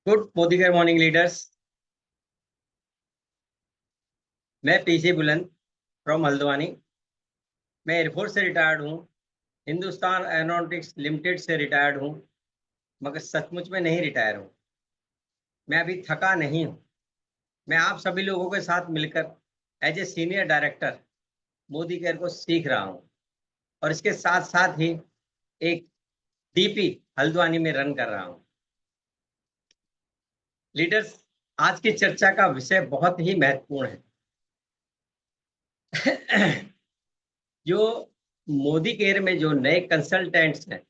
Good Modi के morning leaders. मैं PC बुलंद फ्रॉम हल्द्वानी। मैं एयरफोर्स से रिटायर्ड हूँ। हिंदुस्तान एरोनॉटिक्स लिमिटेड से रिटायर्ड हूँ। मगर सचमुच में नहीं रिटायर हूँ। मैं अभी थका नहीं हूँ। मैं आप सभी लोगों के साथ मिलकर as a senior director Modicare को सीख रहा हूँ। और इसके साथ साथ ही एक डीपी हल्द्वानी में रन कर रहा हूँ। लीडर्स, आज की चर्चा का विषय बहुत ही महत्वपूर्ण है। जो मोदी केयर में जो नए कंसल्टेंट्स हैं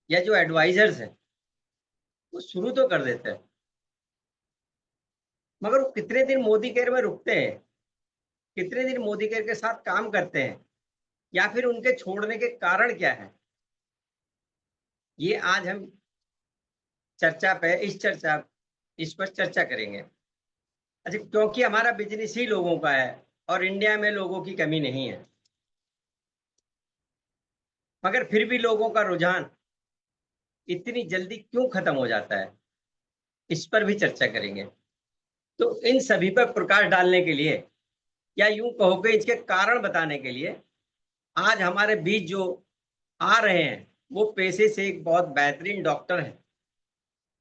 या जो एडवाइजर्स हैं, वो शुरू तो कर देते हैं, मगर वो कितने दिन मोदी केयर में रुकते हैं, कितने दिन मोदी केयर के साथ काम करते हैं, या फिर उनके छोड़ने के कारण क्या है, ये आज हम इस पर चर्चा करेंगे। अच्छा, क्योंकि हमारा बिजनेस ही लोगों का है और इंडिया में लोगों की कमी नहीं है, मगर फिर भी लोगों का रुझान इतनी जल्दी क्यों खत्म हो जाता है, इस पर भी चर्चा करेंगे। तो इन सभी पर प्रकाश डालने के लिए, या यूं कहो कि इसके कारण बताने के लिए, आज हमारे बीच जो आ रहे हैं वो पेशे से एक बहुत बेहतरीन डॉक्टर हैं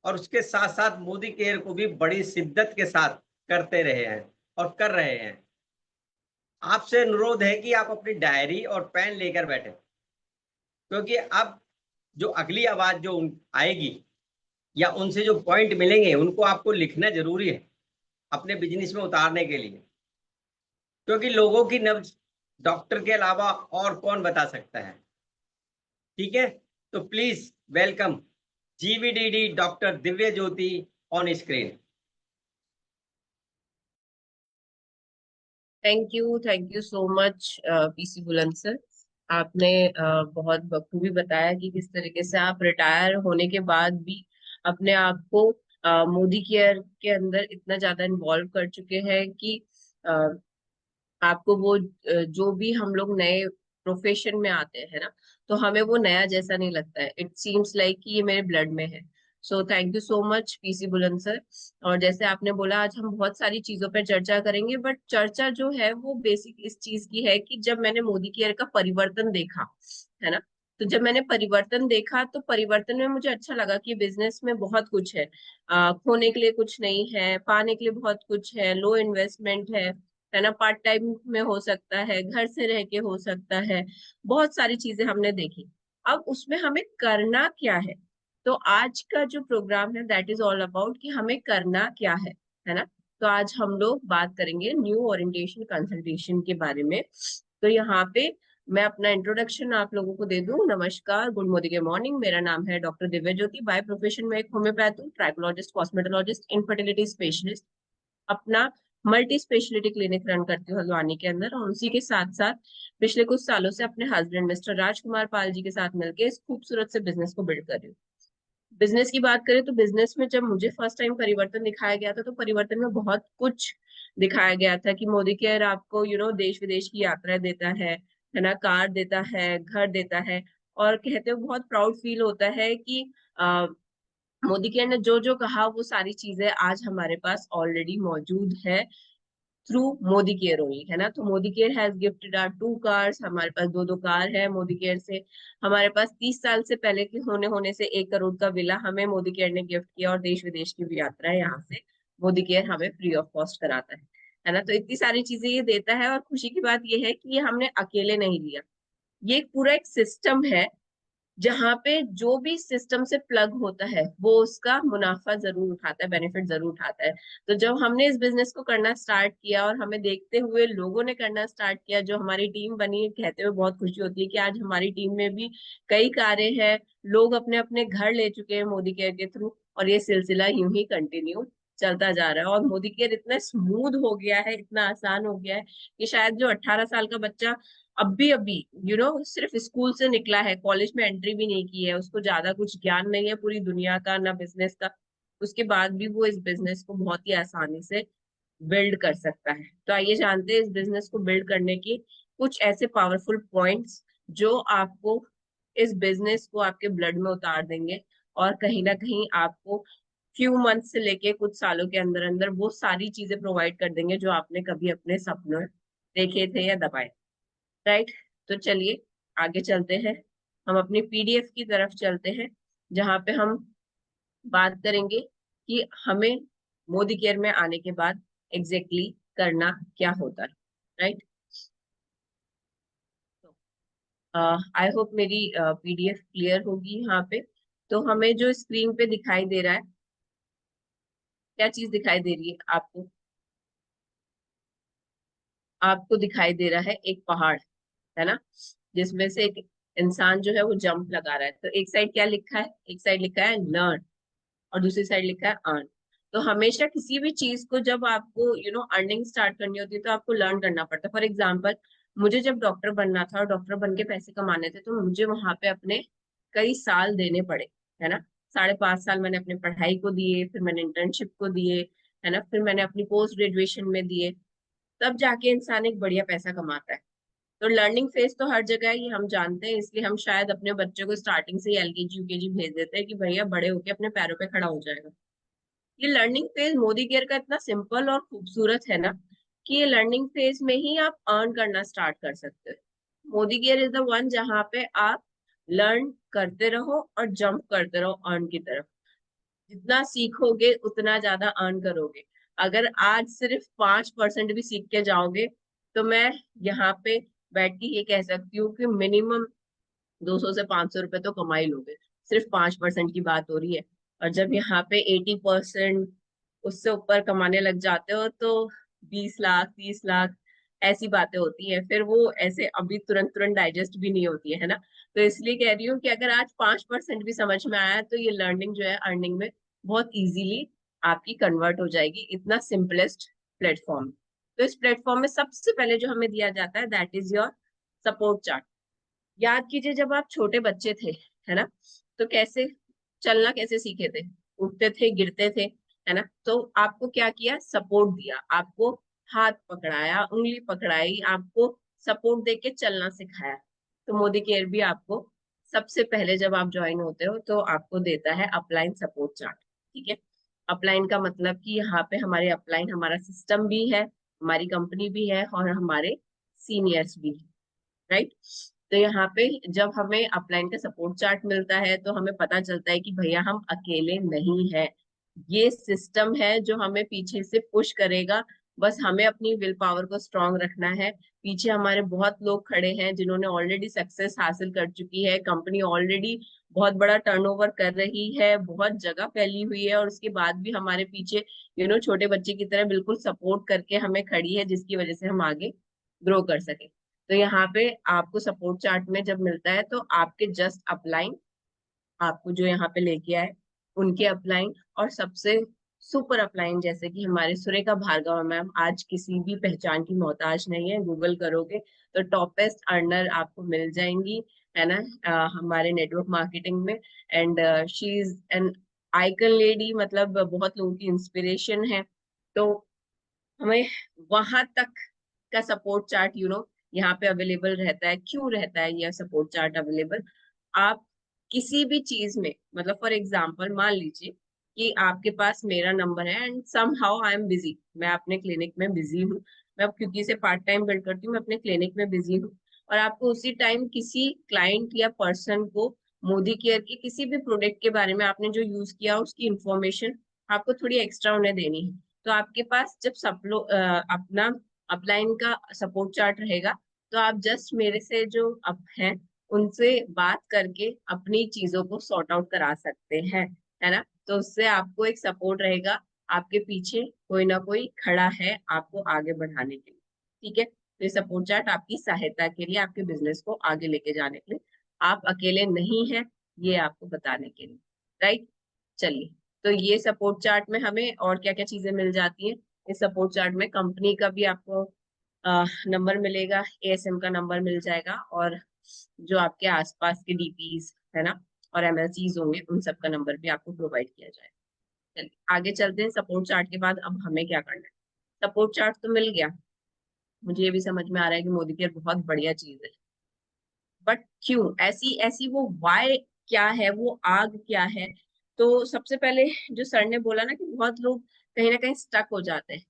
और उसके साथ साथ मोदी केयर को भी बड़ी शिद्दत के साथ करते रहे हैं और कर रहे हैं। आपसे अनुरोध है कि आप अपनी डायरी और पेन लेकर बैठे, क्योंकि अब जो अगली आवाज जो आएगी या उनसे जो पॉइंट मिलेंगे उनको आपको लिखना जरूरी है अपने बिजनेस में उतारने के लिए, क्योंकि लोगों की नब्ज डॉक्टर के अलावा और कौन बता सकता है। ठीक है, तो please welcome GVDD doctor Divya Jyoti on screen. Thank you so much PC Buland sir. आपने बहुत बखूबी बताया कि किस तरीके से आप रिटायर होने के बाद भी अपने आप को मोदी केयर के अंदर इतना ज्यादा इन्वॉल्व कर चुके हैं कि आपको वो जो भी हम लोग नए प्रोफेशन में आते हैं ना, तो हमें वो नया जैसा नहीं लगता है। इट सीम्स लाइक कि ये मेरे ब्लड में है। So thank you so much PC Buland sir. और जैसे आपने बोला, आज हम बहुत सारी चीजों पर चर्चा करेंगे, बट चर्चा जो है वो बेसिक इस चीज की है कि जब मैंने मोदी केयर का परिवर्तन देखा, है ना, तो जब मैंने परिवर्तन देखा तो परिवर्तन में मुझे अच्छा लगा कि बिजनेस में बहुत कुछ है। खोने के लिए कुछ नहीं है, पाने के लिए बहुत कुछ है, लो इन्वेस्टमेंट है ना, पार्ट टाइम में हो सकता है, घर से रह के हो सकता है, बहुत सारी चीजें हमने देखी। अब उसमें हमें करना क्या है? तो आज का जो प्रोग्राम है दैट इज ऑल अबाउट कि हमें करना क्या है ना। तो आज हम लोग बात करेंगे न्यू ओरिएंटेशन कंसल्टेशन के बारे में। तो यहाँ पे मैं अपना इंट्रोडक्शन आप लोगों को दे दूं। नमस्कार, गुड मॉर्निंग, मॉर्निंग। मेरा नाम है doctor Divya Jyoti. By profession में एक होम्योपैथ हूँ, ट्राइकोलॉजिस्ट, कॉस्मेटोलॉजिस्ट, इनफर्टिलिटी स्पेशलिस्ट। अपना मल्टी स्पेशलिटी क्लिनिक रन करती हूँ हल्द्वानी के अंदर, और उसी के साथ साथ पिछले कुछ सालों से अपने हस्बैंड मिस्टर राजकुमार पाल जी के साथ मिलकर इस खूबसूरत से बिजनेस को बिल्ड कर रही हूँ। बिजनेस की बात करें तो बिजनेस में जब मुझे फर्स्ट टाइम परिवर्तन दिखाया गया था, तो परिवर्तन में बहुत कुछ दिखाया गया था कि मोदी केयर आपको देश विदेश की यात्रा देता है ना, कार देता है, घर देता है। और कहते हुए बहुत प्राउड फील होता है कि मोदी केयर ने जो जो कहा वो सारी चीजें आज हमारे पास ऑलरेडी मौजूद है थ्रू मोदी केयर ओनली, है ना। तो Modicare has gifted our 2 cars. हमारे पास दो दो कार है मोदी केयर से। हमारे पास 30 साल से पहले के होने से 1 करोड़ का विला हमें मोदी केयर ने गिफ्ट किया, और देश विदेश की भी यात्रा है यहाँ से मोदी केयर हमें फ्री ऑफ कॉस्ट कराता है ना। तो इतनी सारी चीजें ये देता है, और खुशी की बात ये है कि ये हमने अकेले नहीं लिया। ये एक पूरा एक सिस्टम है, जहां पे जो भी सिस्टम से प्लग होता है वो उसका मुनाफा जरूर उठाता है, बेनिफिट जरूर उठाता है। तो जब हमने इस बिजनेस को करना स्टार्ट किया और हमें देखते हुए लोगों ने करना स्टार्ट किया, जो हमारी टीम बनी, कहते हुए बहुत खुशी होती है कि आज हमारी टीम में भी कई कारें हैं, लोग अपने अपने घर ले चुके हैं मोदी केयर के थ्रू, और ये सिलसिला यूं ही कंटिन्यू चलता जा रहा है। और मोदी केयर इतना स्मूथ हो गया है, इतना आसान हो गया है कि शायद जो 18 साल का बच्चा अभी अभी सिर्फ स्कूल से निकला है, कॉलेज में एंट्री भी नहीं की है, उसको ज्यादा कुछ ज्ञान नहीं है पूरी दुनिया का, ना बिजनेस का, उसके बाद भी वो इस बिजनेस को बहुत ही आसानी से बिल्ड कर सकता है। तो आइए जानते हैं इस बिजनेस को बिल्ड करने की कुछ ऐसे पावरफुल पॉइंट्स जो आपको इस बिजनेस को आपके ब्लड में उतार देंगे, और कहीं ना कहीं आपको फ्यू मंथ से लेके कुछ सालों के अंदर अंदर वो सारी चीजें प्रोवाइड कर देंगे जो आपने कभी अपने सपनों में देखे थे या दबाए, राइट। तो चलिए आगे चलते हैं, हम अपनी पीडीएफ की तरफ चलते हैं, जहां पे हम बात करेंगे कि हमें मोदी केयर में आने के बाद एग्जैक्टली करना क्या होता है, राइट। आई होप मेरी पीडीएफ क्लियर होगी यहाँ पे। तो हमें जो स्क्रीन पे दिखाई दे रहा है, क्या चीज दिखाई दे रही है आपको? आपको दिखाई दे रहा है एक पहाड़, है ना, जिसमें से एक इंसान जो है वो जंप लगा रहा है। तो एक साइड क्या लिखा है? एक साइड लिखा है लर्न और दूसरी साइड लिखा है अर्न। तो हमेशा किसी भी चीज को जब आपको अर्निंग स्टार्ट करनी होती है तो आपको लर्न करना पड़ता है। फॉर एग्जाम्पल, मुझे जब डॉक्टर बनना था और डॉक्टर बन के पैसे कमाने थे, तो मुझे वहां पे अपने कई साल देने पड़े, है ना। 5.5 साल मैंने अपने पढ़ाई को दिए, फिर मैंने इंटर्नशिप को दिए, है ना, फिर मैंने अपनी पोस्ट ग्रेजुएशन में दिए, तब जाके इंसान एक बढ़िया पैसा कमाता है। तो लर्निंग फेज तो हर जगह है, ये हम जानते हैं, इसलिए हम शायद अपने बच्चों को स्टार्टिंग से ही एलकेजी यूकेजी भेज देते हैं कि भैया बड़े होके अपने पैरों पे खड़ा हो जाएगा। ये लर्निंग फेज मोदी केयर का इतना सिंपल और खूबसूरत है ना, कि ये लर्निंग फेज में ही आप अर्न करना स्टार्ट कर सकते हो। Modi care is the one जहां पे आप लर्न करते रहो और जंप करते रहो अर्न की तरफ। जितना सीखोगे उतना ज्यादा अर्न करोगे। अगर आज सिर्फ 5% भी सीख के जाओगे, तो मैं यहाँ पे बैठ के ये कह सकती हूँ कि मिनिमम 200 से 500 रुपए तो कमा ही लोगे। सिर्फ 5% की बात हो रही है। और जब यहाँ पे 80% उससे ऊपर कमाने लग जाते हो, तो 20 लाख 30 लाख ऐसी बातें होती हैं। फिर वो ऐसे अभी तुरंत तुरंत डाइजेस्ट भी नहीं होती है ना। तो इसलिए कह रही हूँ कि अगर आज 5% भी समझ में आया, तो ये लर्निंग जो है अर्निंग में बहुत इजीली आपकी कन्वर्ट हो जाएगी, इतना सिंपलेस्ट प्लेटफॉर्म। तो इस प्लेटफॉर्म में सबसे पहले जो हमें दिया जाता है that is your support chart. याद कीजिए जब आप छोटे बच्चे थे, है ना, तो कैसे चलना कैसे सीखे थे? उठते थे, गिरते थे, है ना। तो आपको क्या किया? सपोर्ट दिया, आपको हाथ पकड़ाया, उंगली पकड़ाई, आपको सपोर्ट देके चलना सिखाया। तो मोदी केयर भी आपको सबसे पहले जब आप ज्वाइन होते हो तो आपको देता है अपलाइन सपोर्ट चार्ट, ठीक है। अपलाइन का मतलब कि यहाँ पे हमारे अपलाइन हमारा सिस्टम भी है, हमारी कंपनी भी है और हमारे सीनियर्स भी है, राइट। तो यहाँ पे जब हमें अपलाइन का सपोर्ट चार्ट मिलता है तो हमें पता चलता है कि भैया हम अकेले नहीं है, ये सिस्टम है जो हमें पीछे से पुश करेगा। बस हमें अपनी विल पावर को स्ट्रांग रखना है। पीछे हमारे बहुत लोग खड़े हैं जिन्होंने ऑलरेडी सक्सेस हासिल कर चुकी है, कंपनी ऑलरेडी बहुत बड़ा टर्नओवर कर रही है, बहुत जगह फैली हुई है, और उसके बाद भी हमारे पीछे छोटे बच्चे की तरह बिल्कुल सपोर्ट करके हमें खड़ी है, जिसकी वजह से हम आगे ग्रो कर सके। तो यहाँ पे आपको सपोर्ट चार्ट में जब मिलता है तो आपके जस्ट अपलाइन, आपको जो यहाँ पे लेके आए उनके अपलाइन, और सबसे सुपर अपलाइन जैसे कि हमारे सुरेखा भार्गव मैम आज किसी भी पहचान की मोहताज नहीं है, गूगल करोगे तो टॉपेस्ट अर्नर आपको मिल जाएंगी, है ना, हमारे नेटवर्क मार्केटिंग में। And she is an icon lady, मतलब बहुत लोगों की इंस्पिरेशन है। तो हमें वहां तक का सपोर्ट चार्ट यहाँ पे अवेलेबल रहता है। क्यों रहता है यह सपोर्ट चार्ट अवेलेबल? आप किसी भी चीज में, मतलब फॉर एग्जांपल मान लीजिए कि आपके पास मेरा नंबर है and somehow I am busy, मैं अपने क्लिनिक में बिजी हूँ, मैं अब क्योंकि इसे पार्ट टाइम बिल्ड करती हूँ, मैं अपने क्लिनिक में बिजी हूँ, और आपको उसी टाइम किसी क्लाइंट या पर्सन को मोदी केयर के किसी भी प्रोडक्ट के बारे में आपने जो यूज किया उसकी इंफॉर्मेशन आपको थोड़ी एक्स्ट्रा उन्हें देनी है। तो आपके पास जब सब लोग अपना अपलाइन का सपोर्ट चार्ट रहेगा, तो आप जस्ट मेरे से जो अप हैं उनसे बात करके अपनी चीजों को सॉर्ट आउट करा सकते हैं, है ना। तो उससे आपको एक सपोर्ट रहेगा, आपके पीछे कोई ना कोई खड़ा है आपको आगे बढ़ाने के लिए, ठीक है। तो ये सपोर्ट चार्ट आपकी सहायता के लिए, आपके बिजनेस को आगे लेके जाने के लिए, आप अकेले नहीं है, ये आपको बताने के लिए, राइट। चलिए, तो ये सपोर्ट चार्ट में हमें और क्या क्या चीजें मिल जाती हैं? इस सपोर्ट चार्ट में कंपनी का भी आपको नंबर मिलेगा, एएसएम का नंबर मिल जाएगा, और जो आपके आसपास के डीपीज है ना और एमएलसीज होंगे उन सब का नंबर भी आपको प्रोवाइड किया जाएगा। चलिए आगे चलते हैं। सपोर्ट चार्ट के बाद अब हमें क्या करना है? सपोर्ट चार्ट तो मिल गया, मुझे ये भी समझ में आ रहा है कि मोदी केयर बहुत बढ़िया चीज है, बट क्यों ऐसी ऐसी वो वाई क्या है, वो आग क्या है? तो सबसे पहले जो सर ने बोला ना कि बहुत लोग कहीं ना कहीं स्टक हो जाते हैं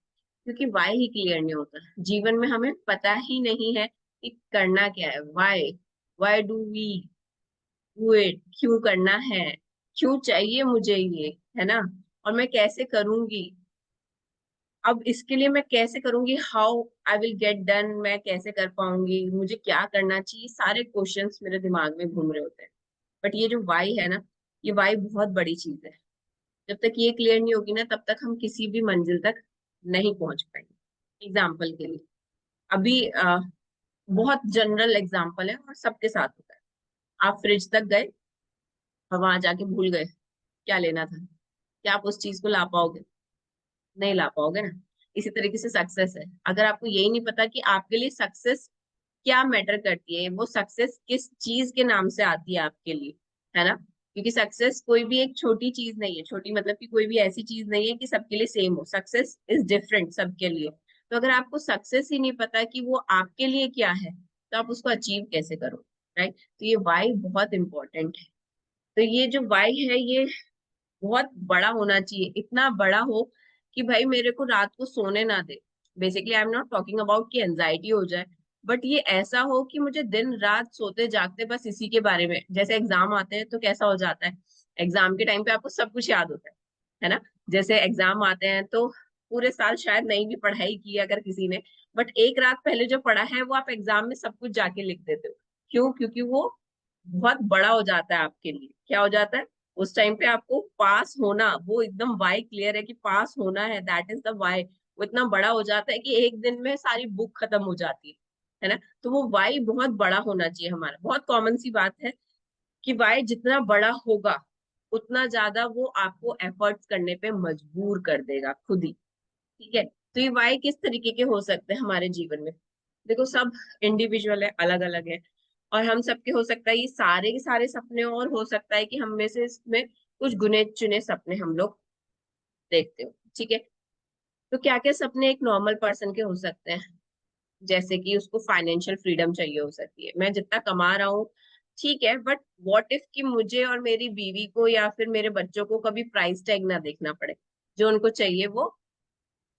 क्योंकि वाई ही क्लियर नहीं होता। जीवन में हमें पता ही नहीं है कि करना क्या है। Why, why do we do it, क्यों करना है, क्यों चाहिए मुझे ये, है ना, और मैं कैसे करूंगी, अब इसके लिए मैं कैसे करूंगी, how I will get done, मैं कैसे कर पाऊंगी, मुझे क्या करना चाहिए, सारे क्वेश्चंस मेरे दिमाग में घूम रहे होते हैं। बट ये जो वाई है ना, ये वाई बहुत बड़ी चीज है। जब तक ये क्लियर नहीं होगी ना, तब तक हम किसी भी मंजिल तक नहीं पहुंच पाएंगे। एग्जाम्पल के लिए, अभी बहुत जनरल एग्जाम्पल है और सबके साथ होता है। आप फ्रिज तक गए और वहां जाके भूल गए क्या लेना था, क्या आप उस चीज को ला पाओगे? नहीं ला पाओगे ना। इसी तरीके से सक्सेस है, अगर आपको यही नहीं पता कि आपके लिए सक्सेस क्या मैटर करती है, वो सक्सेस किस चीज के नाम से आती है आपके लिए, है ना। क्योंकि सक्सेस कोई भी एक छोटी चीज नहीं है, छोटी मतलब कि कोई भी ऐसी चीज नहीं है कि सबके लिए सेम हो। सक्सेस इज डिफरेंट सबके लिए। तो अगर आपको सक्सेस ही नहीं पता कि वो आपके लिए क्या है, तो आप उसको अचीव कैसे करो, राइट। तो ये वाई बहुत इंपॉर्टेंट है। तो ये जो वाई है, ये बहुत बड़ा होना चाहिए, इतना बड़ा हो कि भाई मेरे को रात को सोने ना दे। Basically I am not talking about कि एंजाइटी हो जाए, बट ये ऐसा हो कि मुझे दिन रात सोते जागते बस इसी के बारे में, जैसे एग्जाम आते हैं तो कैसा हो जाता है, एग्जाम के टाइम पे आपको सब कुछ याद होता है ना। जैसे एग्जाम आते हैं तो पूरे साल शायद नहीं भी पढ़ाई की अगर किसी ने, बट एक रात पहले जो पढ़ा है वो आप एग्जाम में सब कुछ जाके लिख देते हो। क्यों? क्योंकि वो बहुत बड़ा हो जाता है आपके लिए। क्या हो जाता है? उस टाइम पे आपको पास होना, वो एकदम वाई क्लियर है कि पास होना है, दैट इज द वाई। वो इतना बड़ा हो जाता है कि एक दिन में सारी बुक खत्म हो जाती है ना। तो वो वाई बहुत बड़ा होना चाहिए हमारा। बहुत कॉमन सी बात है कि वाई जितना बड़ा होगा उतना ज्यादा वो आपको एफर्ट्स करने पे मजबूर कर देगा खुद ही। ठीक है। तो ये वाई किस तरीके के हो सकते हैं हमारे जीवन में? देखो, सब इंडिविजुअल है, अलग अलग है, और हम सबके हो सकता है ये सारे के सारे सपने, और हो सकता है कि हम में से इसमें कुछ गुने चुने सपने हम लोग देखते हो। ठीक है। तो क्या क्या सपने एक नॉर्मल पर्सन के हो सकते हैं? जैसे कि उसको फाइनेंशियल फ्रीडम चाहिए हो सकती है, मैं जितना कमा रहा हूँ ठीक है, बट व्हाट इफ कि मुझे और मेरी बीवी को या फिर मेरे बच्चों को कभी प्राइस टैग ना देखना पड़े, जो उनको चाहिए वो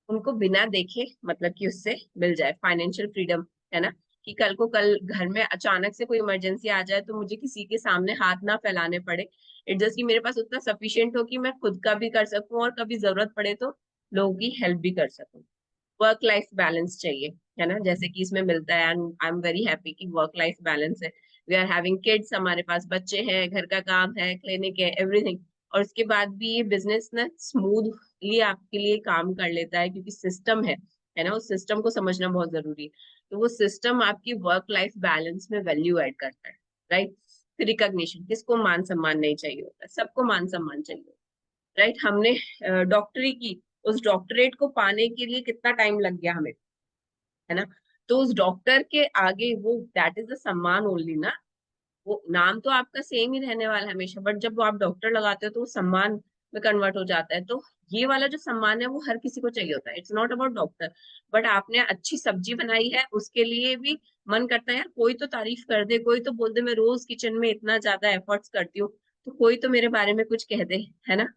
उनको बिना देखे मतलब कि उससे मिल जाए, फाइनेंशियल फ्रीडम, है ना। कि कल को कल घर में अचानक से कोई इमरजेंसी आ जाए तो मुझे किसी के सामने हाथ ना फैलाने पड़े। इट जस्ट कि मेरे पास उतना सफिशियंट हो कि मैं खुद का भी कर सकूं और कभी जरूरत पड़े तो लोगों की हेल्प भी कर सकूं। वर्क लाइफ बैलेंस चाहिए, है ना, जैसे कि इसमें मिलता है। And I am very happy कि वर्क लाइफ बैलेंस है। वी आर हैविंग किड्स, हमारे पास बच्चे हैं, घर का काम है, क्लिनिक है, एवरीथिंग। और उसके बाद भी ये बिजनेस ना स्मूथली आपके लिए काम कर लेता है क्योंकि सिस्टम है ना। उस सिस्टम को समझना बहुत जरूरी है। तो वो सिस्टम आपकी वर्क लाइफ बैलेंस में वैल्यू ऐड करता है, राइट। फिर रिकॉग्निशन, किसको मान सम्मान नहीं चाहिए होता? सबको मान सम्मान चाहिए, राइट। हमने डॉक्टरी की, उस डॉक्टरेट को पाने के लिए कितना टाइम लग गया हमें, है ना। तो उस डॉक्टर के आगे वो दैट इज द सम्मान ओनली ना। वो नाम तो आपका सेम ही रहने वाला है हमेशा, बट जब वो आप डॉक्टर लगाते हो तो वो सम्मान में कन्वर्ट हो जाता है। तो ये वाला जो सम्मान है वो हर किसी को चाहिए होता है। It's not about doctor. But आपने अच्छी सब्जी बनाई है उसके लिए भी मन करता है यार कोई तो तारीफ कर दे, कोई तो बोल दे मैं रोज किचन में इतना ज्यादा एफर्ट्स करती हूँ, तो कोई तो मेरे बारे में कुछ कह दे, है ना।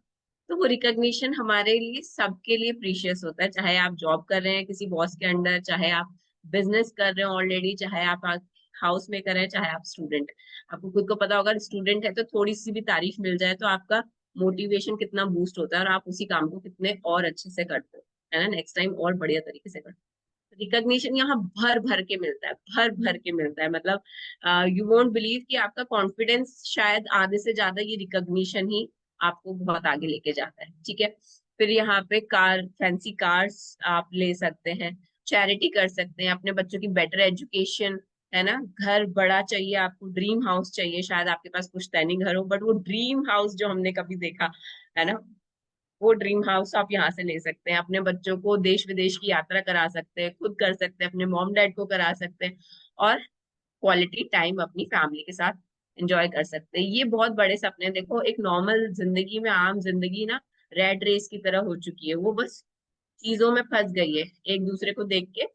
तो वो रिकॉग्निशन हमारे लिए सबके लिए प्रीशियस होता है, चाहे आप जॉब कर रहे हैं किसी बॉस के अंडर, चाहे आप बिजनेस कर रहे हो ऑलरेडी, चाहे आप हाउस में कर रहे हैं, चाहे आप स्टूडेंट। आपको खुद को पता होगा स्टूडेंट है तो थोड़ी सी भी तारीफ मिल जाए तो आपका मोटिवेशन कितना बूस्ट होता है और आप उसी काम को कितने और अच्छे से करते हो, है ना, नेक्स्ट टाइम और बढ़िया तरीके से करते हो। रिकॉग्निशन यहाँ भर भर के मिलता है, भर भर के मिलता है। मतलब यू वोंट बिलीव कि आपका कॉन्फिडेंस शायद आधे से ज्यादा ये रिकॉग्निशन ही आपको बहुत आगे लेके जाता है। ठीक है। फिर यहाँ पे कार, फैंसी कार्स आप ले सकते हैं, चैरिटी कर सकते हैं, अपने बच्चों की बेटर एजुकेशन, है ना। घर बड़ा चाहिए आपको, ड्रीम हाउस चाहिए, शायद आपके पास कुछ तैनी घर हो, बट वो ड्रीम हाउस जो हमने कभी देखा, है ना, वो ड्रीम हाउस आप यहाँ से ले सकते हैं। अपने बच्चों को देश विदेश की यात्रा करा सकते हैं, खुद कर सकते हैं, अपने मॉम डैड को करा सकते हैं, और क्वालिटी टाइम अपनी फैमिली के साथ एंजॉय कर सकते हैं। ये बहुत बड़े सपने हैं। देखो, एक नॉर्मल जिंदगी में, आम जिंदगी ना रेड रेस की तरह हो चुकी है, वो बस चीजों में फंस गई है, एक दूसरे को देख के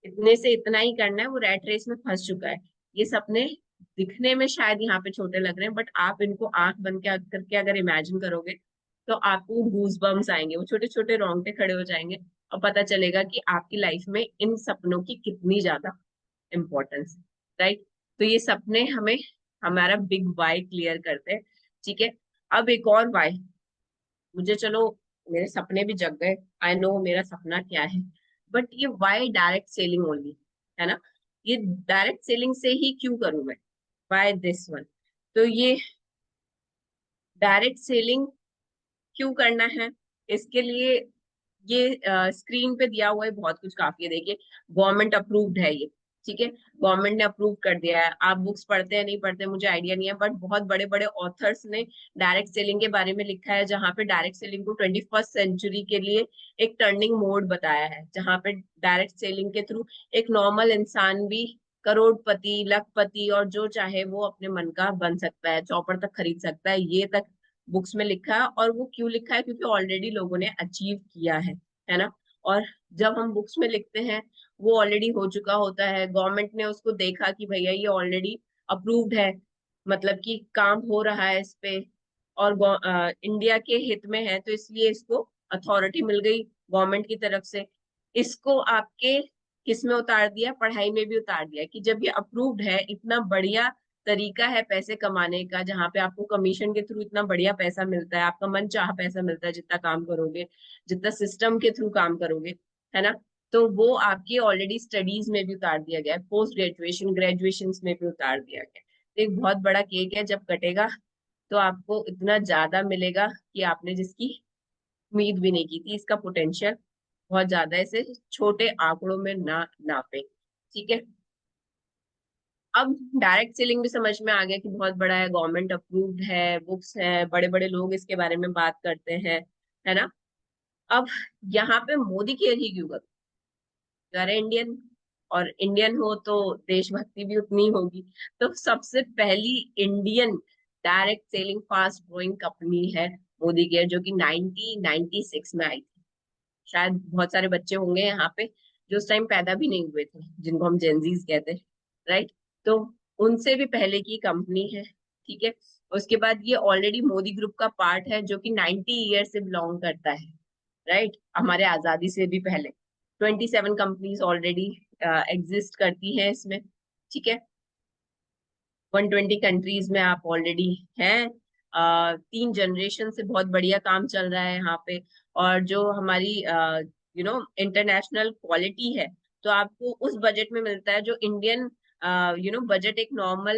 इतने से इतना ही करना है, वो रेड रेस में फंस चुका है। ये सपने दिखने में शायद यहाँ पे छोटे लग रहे हैं, बट आप इनको आंख बंद के करके अगर इमेजिन करोगे तो आपको गूज बम्स आएंगे, वो छोटे छोटे रोंगटे खड़े हो जाएंगे, और पता चलेगा कि आपकी लाइफ में इन सपनों की कितनी ज्यादा इम्पोर्टेंस है। राइट। तो ये सपने हमें हमारा बिग वाई क्लियर करते हैं। ठीक है। अब एक और वाई, मुझे चलो मेरे सपने भी जग गए, आई नो मेरा सपना क्या है, बट ये वाई डायरेक्ट सेलिंग ओनली, है ना, ये डायरेक्ट सेलिंग से ही क्यों करूं मैं, बाय दिस वन। तो ये डायरेक्ट सेलिंग क्यों करना है, इसके लिए ये स्क्रीन पे दिया हुआ है, बहुत कुछ काफी है, देखिए गवर्नमेंट अप्रूव्ड है ये। ठीक है, गवर्नमेंट ने अप्रूव कर दिया है। आप बुक्स पढ़ते हैं नहीं पढ़ते मुझे आइडिया नहीं है, बट बहुत बड़े बड़े ऑथर्स ने डायरेक्ट सेलिंग के बारे में लिखा है, जहां पे डायरेक्ट सेलिंग को 21st सेंचुरी के लिए एक टर्निंग मोड बताया है, जहां पे डायरेक्ट सेलिंग के थ्रू एक नॉर्मल इंसान भी करोड़पति, लखपति और जो चाहे वो अपने मन का बन सकता है, चौपड़ तक खरीद सकता है, ये तक बुक्स में लिखा है। और वो क्यों लिखा है, क्योंकि ऑलरेडी लोगों ने अचीव किया है ना। और जब हम बुक्स में लिखते हैं, वो ऑलरेडी हो चुका होता है, गवर्नमेंट ने उसको देखा कि भैया ये ऑलरेडी अप्रूव्ड है, मतलब कि काम हो रहा है इस पे, और इंडिया के हित में है, तो इसलिए इसको अथॉरिटी मिल गई गवर्नमेंट की तरफ से। इसको आपके किस में उतार दिया, पढ़ाई में भी उतार दिया, कि जब ये अप्रूव्ड है, इतना बढ़िया तरीका है पैसे कमाने का, जहां पे आपको कमीशन के थ्रू इतना बढ़िया पैसा मिलता है, आपका मन चाहा पैसा मिलता है, जितना काम करोगे, जितना सिस्टम के थ्रू काम करोगे, है ना। तो वो आपकी ऑलरेडी स्टडीज में भी उतार दिया गया है, पोस्ट ग्रेजुएशन ग्रेजुएशन में भी उतार दिया गया है। तो एक बहुत बड़ा केक है, जब कटेगा तो आपको इतना ज्यादा मिलेगा कि आपने जिसकी उम्मीद भी नहीं की थी। इसका पोटेंशियल बहुत ज्यादा है, इसे छोटे आंकड़ों में ना नापे। ठीक है। अब डायरेक्ट सेलिंग भी समझ में आ गया कि बहुत बड़ा है, गवर्नमेंट अप्रूव्ड है, बुक्स है, बड़े बड़े लोग इसके बारे में बात करते हैं, है ना। अब यहाँ पे मोदी केयर ही क्यों करूं, अगर इंडियन, और इंडियन हो तो देशभक्ति भी उतनी होगी। तो सबसे पहली Indian direct selling fast growing company है मोदी केयर, जो कि 1996 में आई थी। शायद बहुत सारे बच्चे होंगे यहाँ पे जो उस टाइम पैदा भी नहीं हुए थे, जिनको हम जेनजीज कहते हैं। राइट। तो उनसे भी पहले की कंपनी है। ठीक है। उसके बाद ये ऑलरेडी मोदी ग्रुप का पार्ट है, जो कि 90 ईयर से बिलोंग करता है। राइट। हमारे आजादी से भी पहले 27 कंपनीज ऑलरेडी एग्जिस्ट करती हैं इसमें। ठीक है। 120 कंट्रीज में आप ऑलरेडी हैं। 3 जनरेशन से बहुत बढ़िया काम चल रहा है यहाँ पे। और जो हमारी इंटरनेशनल क्वालिटी है, तो आपको उस बजट में मिलता है, जो इंडियन बजट एक नॉर्मल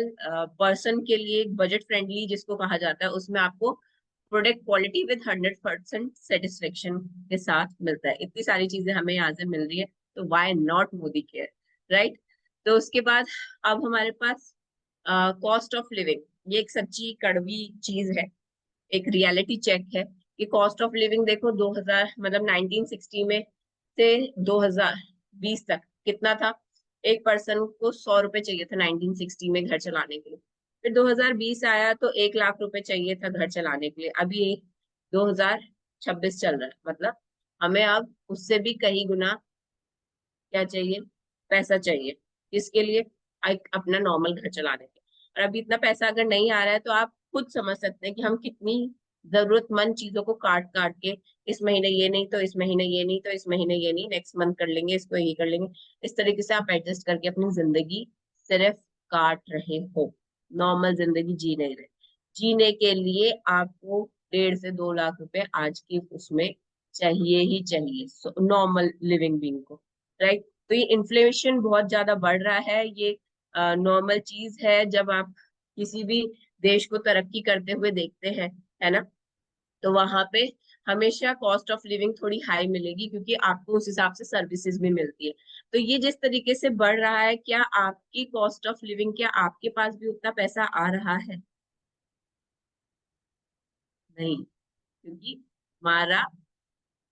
पर्सन के लिए बजट फ्रेंडली जिसको कहा जाता है, उसमें आपको प्रोडक्ट क्वालिटी विद 100% सेटिस्फेक्शन के साथ मिलता है। इतनी सारी चीजें हमें यहाँ से मिल रही है, तो why not Modicare. Right. तो उसके बाद अब हमारे पास कॉस्ट ऑफ लिविंग, ये एक सच्ची कड़वी चीज है, एक रियलिटी चेक है कि कॉस्ट ऑफ लिविंग देखो 2000 मतलब 1960 में से 2020 तक कितना था। एक पर्सन को 100 रुपए चाहिए था 1960 में घर चलाने के लिए। फिर 2020 आया तो 1 लाख रुपए चाहिए था घर चलाने के लिए। अभी 2026 चल रहा है, मतलब हमें अब उससे भी कहीं गुना क्या चाहिए, पैसा चाहिए। किसके लिए, अपना नॉर्मल घर चलाने के। और अभी इतना पैसा अगर नहीं आ रहा है, तो आप खुद समझ सकते हैं कि हम कितनी जरूरतमंद चीजों को काट काट के, इस महीने ये नहीं तो इस महीने ये नहीं तो इस महीने ये नहीं, नेक्स्ट मंथ कर लेंगे, इसको ये कर लेंगे, इस तरीके से आप एडजस्ट करके अपनी जिंदगी सिर्फ काट रहे हो, नॉर्मल जिंदगी जी नहीं रहे। जीने के लिए आपको 1.5 से 2 लाख रुपए आज की उसमें चाहिए ही चाहिए नॉर्मल लिविंग बींग को। राइट। तो ये इन्फ्लेशन बहुत ज्यादा बढ़ रहा है, ये नॉर्मल चीज है जब आप किसी भी देश को तरक्की करते हुए देखते हैं, है ना। तो वहां पे हमेशा कॉस्ट ऑफ लिविंग थोड़ी हाई मिलेगी, क्योंकि आपको उस हिसाब से सर्विसेज भी मिलती है। तो ये जिस तरीके से बढ़ रहा है, क्या आपकी कॉस्ट ऑफ लिविंग, क्या आपके पास भी उतना पैसा आ रहा है? नहीं, क्योंकि हमारा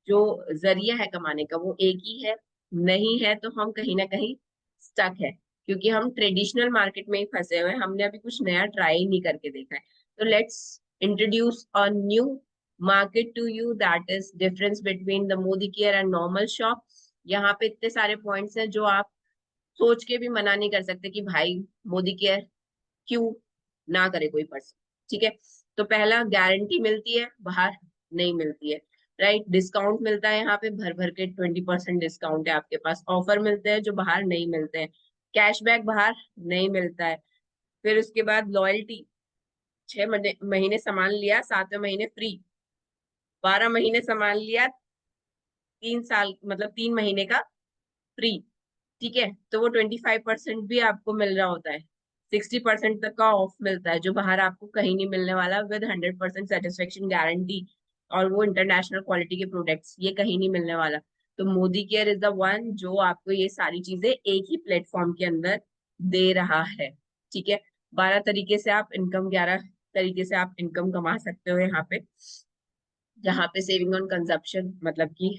जो जरिया है कमाने का वो एक ही है। नहीं है तो हम कहीं ना कहीं स्टक है, क्योंकि हम ट्रेडिशनल मार्केट में ही फंसे हुए हैं, हमने अभी कुछ नया ट्राई ही नहीं करके देखा है। तो let's introduce a new market to you, that is difference between the Modicare and normal shop. यहाँ पे इतने सारे पॉइंट्स हैं जो आप सोच के भी मना नहीं कर सकते कि भाई मोदी केयर क्यों ना करे कोई पर्सन। ठीक है। तो पहला, गारंटी मिलती है बाहर, नहीं मिलती है, राइट। डिस्काउंट मिलता है यहाँ पे भर भर के, 20% डिस्काउंट है आपके पास, ऑफर मिलते हैं जो बाहर नहीं मिलते हैं, कैशबैक बाहर नहीं मिलता है। फिर उसके बाद लॉयल्टी, 6 महीने सामान लिया 7वें महीने फ्री, 12 महीने सामान लिया 3 साल मतलब 3 महीने का फ्री, ठीक है। तो वो 25% भी आपको मिल रहा होता है, 60% तक का ऑफ मिलता है जो बाहर आपको कहीं नहीं मिलने वाला, विद 100% सेटिस्फेक्शन गारंटी। और वो इंटरनेशनल क्वालिटी के प्रोडक्ट्स, ये कहीं नहीं मिलने वाला। तो Modi care is the one जो आपको ये सारी चीजें एक ही प्लेटफॉर्म के अंदर दे रहा है, ठीक है। 12 तरीके से आप इनकम, 11 तरीके से आप इनकम कमा सकते हो यहाँ पे। जहाँ पे सेविंग ऑन कंजप्शन मतलब कि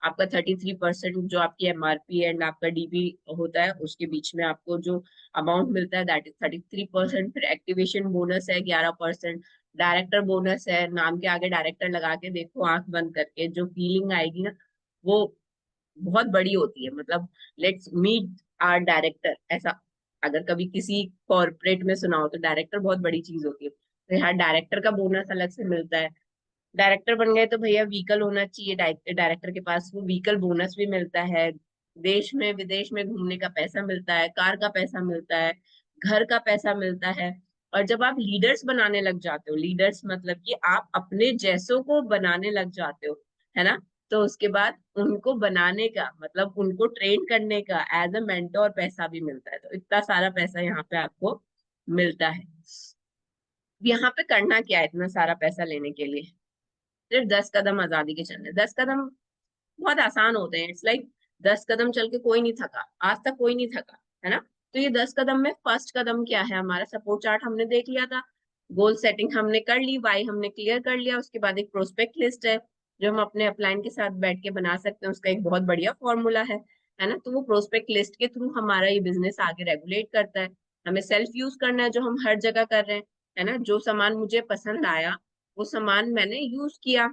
आपका 33% जो आपकी एमआरपी एंड आपका डीपी होता है उसके बीच में आपको जो अमाउंट मिलता है दैट इज 33%। फिर एक्टिवेशन बोनस है 11%। डायरेक्टर बोनस है, नाम के आगे डायरेक्टर लगा के देखो आंख बंद करके, जो फीलिंग आएगी ना वो बहुत बड़ी होती है। मतलब लेट्स मीट आर डायरेक्टर, ऐसा अगर कभी किसी कॉर्पोरेट में सुना हो तो डायरेक्टर बहुत बड़ी चीज होती है। तो यहाँ डायरेक्टर का बोनस अलग से मिलता है। डायरेक्टर बन गए तो भैया व्हीकल होना चाहिए डायरेक्टर के पास, वो व्हीकल बोनस भी मिलता है। देश में विदेश में घूमने का पैसा मिलता है, कार का पैसा मिलता है, घर का पैसा मिलता है। और जब आप लीडर्स बनाने लग जाते हो, लीडर्स मतलब कि आप अपने जैसों को बनाने लग जाते हो, है ना, तो उसके बाद उनको बनाने का मतलब उनको ट्रेन करने का एज अ मेंटोर पैसा भी मिलता है। तो इतना सारा पैसा यहाँ पे आपको मिलता है। यहाँ पे करना क्या है इतना सारा पैसा लेने के लिए? सिर्फ 10 कदम आजादी के चलने, 10 कदम बहुत आसान होते हैं। इट्स लाइक 10 कदम चल के कोई नहीं थका, आज तक कोई नहीं थका, है ना। तो ये 10 कदम में फर्स्ट कदम क्या है, हमारा सपोर्ट चार्ट हमने देख लिया था, गोल सेटिंग हमने कर ली, वाई हमने क्लियर कर लिया। उसके बाद एक प्रोस्पेक्ट लिस्ट है जो हम अपने अपलाइन के साथ बैठ के बना सकते हैं, उसका एक बहुत बढ़िया फॉर्मूला है ना। तो वो प्रोस्पेक्ट लिस्ट के थ्रू हमारा ये बिजनेस आगे रेगुलेट करता है। हमें सेल्फ यूज करना है जो हम हर जगह कर रहे हैं, है ना। जो सामान मुझे पसंद आया वो सामान मैंने यूज किया,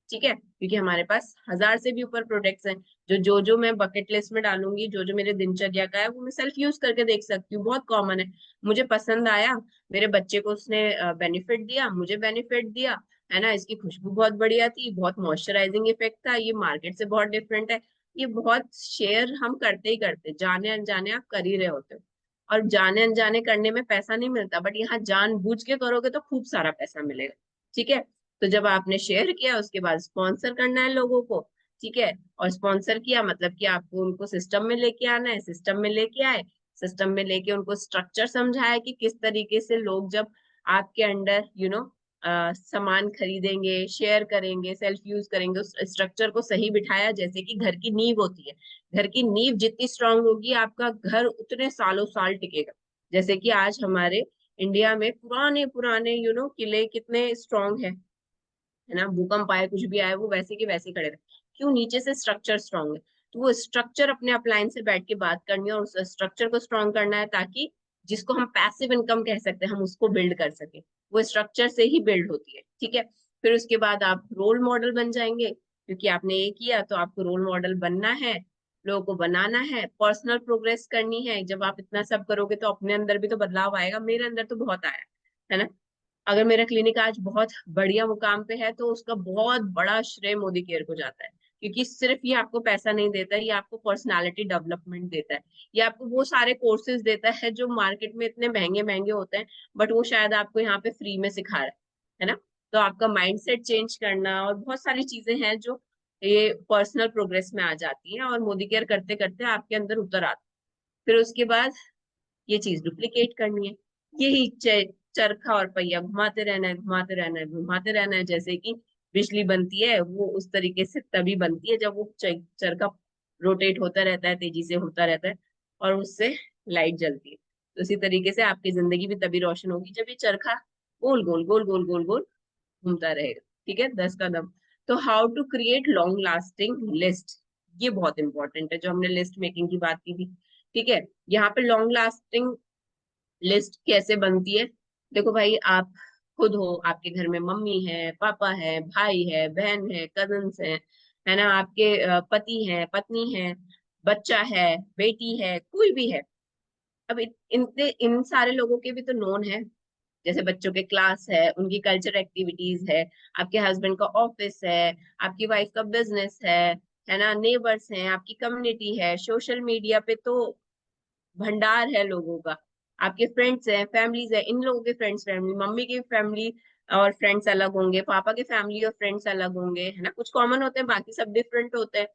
ठीक है, क्योंकि हमारे पास 1000 से भी ऊपर प्रोडक्ट्स हैं। जो मैं बकेट लिस्ट में डालूंगी, जो जो मेरे दिनचर्या का है वो मैं सेल्फ यूज करके देख सकती हूँ, बहुत कॉमन है। मुझे पसंद आया, मेरे बच्चे को उसने बेनिफिट दिया, मुझे बेनिफिट दिया, है ना। इसकी खुशबू बहुत बढ़िया थी, बहुत मॉइस्चराइजिंग इफेक्ट था, ये मार्केट से बहुत डिफरेंट है। ये बहुत शेयर हम करते ही करते, जाने अनजाने आप कर ही रहे होते हो। और जाने अनजाने करने में पैसा नहीं मिलता, बट यहाँ जानबूझ के करोगे तो खूब सारा पैसा मिलेगा, ठीक है। तो जब आपने शेयर किया उसके बाद स्पॉन्सर करना है लोगों को, ठीक है। और स्पॉन्सर किया मतलब कि आपको उनको सिस्टम में लेके आना है, सिस्टम में लेके आए, सिस्टम में लेके उनको स्ट्रक्चर समझाया कि किस तरीके से लोग जब आपके अंडर सामान खरीदेंगे, शेयर करेंगे, सेल्फ यूज करेंगे, उस स्ट्रक्चर को सही बिठाया। जैसे कि घर की नींव होती है, घर की नींव जितनी स्ट्रांग होगी आपका घर उतने सालों साल टिकेगा। जैसे कि आज हमारे इंडिया में पुराने पुराने किले कितने स्ट्रांग है ना, भूकंप आए कुछ भी आए वो वैसे के वैसे खड़े रहे, क्यों? नीचे से स्ट्रक्चर स्ट्रांग है। तो वो स्ट्रक्चर अपने अपलाइन से बैठ के बात करनी है और उस स्ट्रक्चर को स्ट्रांग करना है, ताकि जिसको हम पैसिव इनकम कह सकते हैं हम उसको बिल्ड कर सके। वो स्ट्रक्चर से ही बिल्ड होती है, ठीक है। फिर उसके बाद आप रोल मॉडल बन जाएंगे, क्योंकि आपने ये किया तो आपको रोल मॉडल बनना है, लोगों को बनाना है, पर्सनल प्रोग्रेस करनी है। जब आप इतना सब करोगे तो अपने अंदर भी तो बदलाव आएगा, मेरे अंदर तो बहुत आया, है ना। अगर मेरा क्लिनिक आज बहुत बढ़िया मुकाम पे है तो उसका बहुत बड़ा श्रेय मोदी केयर को जाता है, क्योंकि सिर्फ ये आपको पैसा नहीं देता, ये आपको पर्सनालिटी डेवलपमेंट देता है, ये आपको वो सारे कोर्सेज देता है जो मार्केट में इतने महंगे महंगे होते हैं, बट वो शायद आपको यहाँ पे फ्री में सिखा रहा है ना। तो आपका माइंडसेट चेंज करना और बहुत सारी चीजें हैं जो ये पर्सनल प्रोग्रेस में आ जाती हैं, और मोदी केयर करते करते आपके अंदर उतर आती है। फिर उसके बाद ये चीज डुप्लीकेट करनी है, यही चरखा और पहिया घुमाते रहना है, घुमाते रहना है, घुमाते रहना है। जैसे कि बिजली बनती है वो उस तरीके से तभी बनती है जब वो चरखा रोटेट होता रहता है, तेजी से होता रहता है, और उससे लाइट जलती है। तो इसी तरीके से आपकी जिंदगी भी तभी रोशन होगी जब ये चरखा गोल गोल गोल गोल गोल गोल घूमता रहेगा, ठीक है। 10 कदम। तो how to create long lasting list, ये बहुत इंपॉर्टेंट है, जो हमने लिस्ट मेकिंग की बात की थी, ठीक है। यहाँ पे लॉन्ग लास्टिंग लिस्ट कैसे बनती है? देखो भाई, आप खुद हो, आपके घर में मम्मी है, पापा है, भाई है, बहन है, कजन्स है ना, आपके पति है, पत्नी है, बच्चा है, बेटी है, कोई भी है। अब इन सारे लोगों के भी तो नोन है, जैसे बच्चों के क्लास है, उनकी कल्चर एक्टिविटीज है, आपके हस्बैंड का ऑफिस है, आपकी वाइफ का बिजनेस है ना, नेबर्स हैं, आपकी कम्युनिटी है, सोशल मीडिया पे तो भंडार है लोगों का, आपके फ्रेंड्स हैं, फैमिलीज है, इन लोगों के फ्रेंड्स, फैमिली, मम्मी की फैमिली और फ्रेंड्स अलग होंगे, पापा के फैमिली और फ्रेंड्स अलग होंगे, है ना, कुछ कॉमन होते हैं, बाकी सब डिफरेंट होते हैं।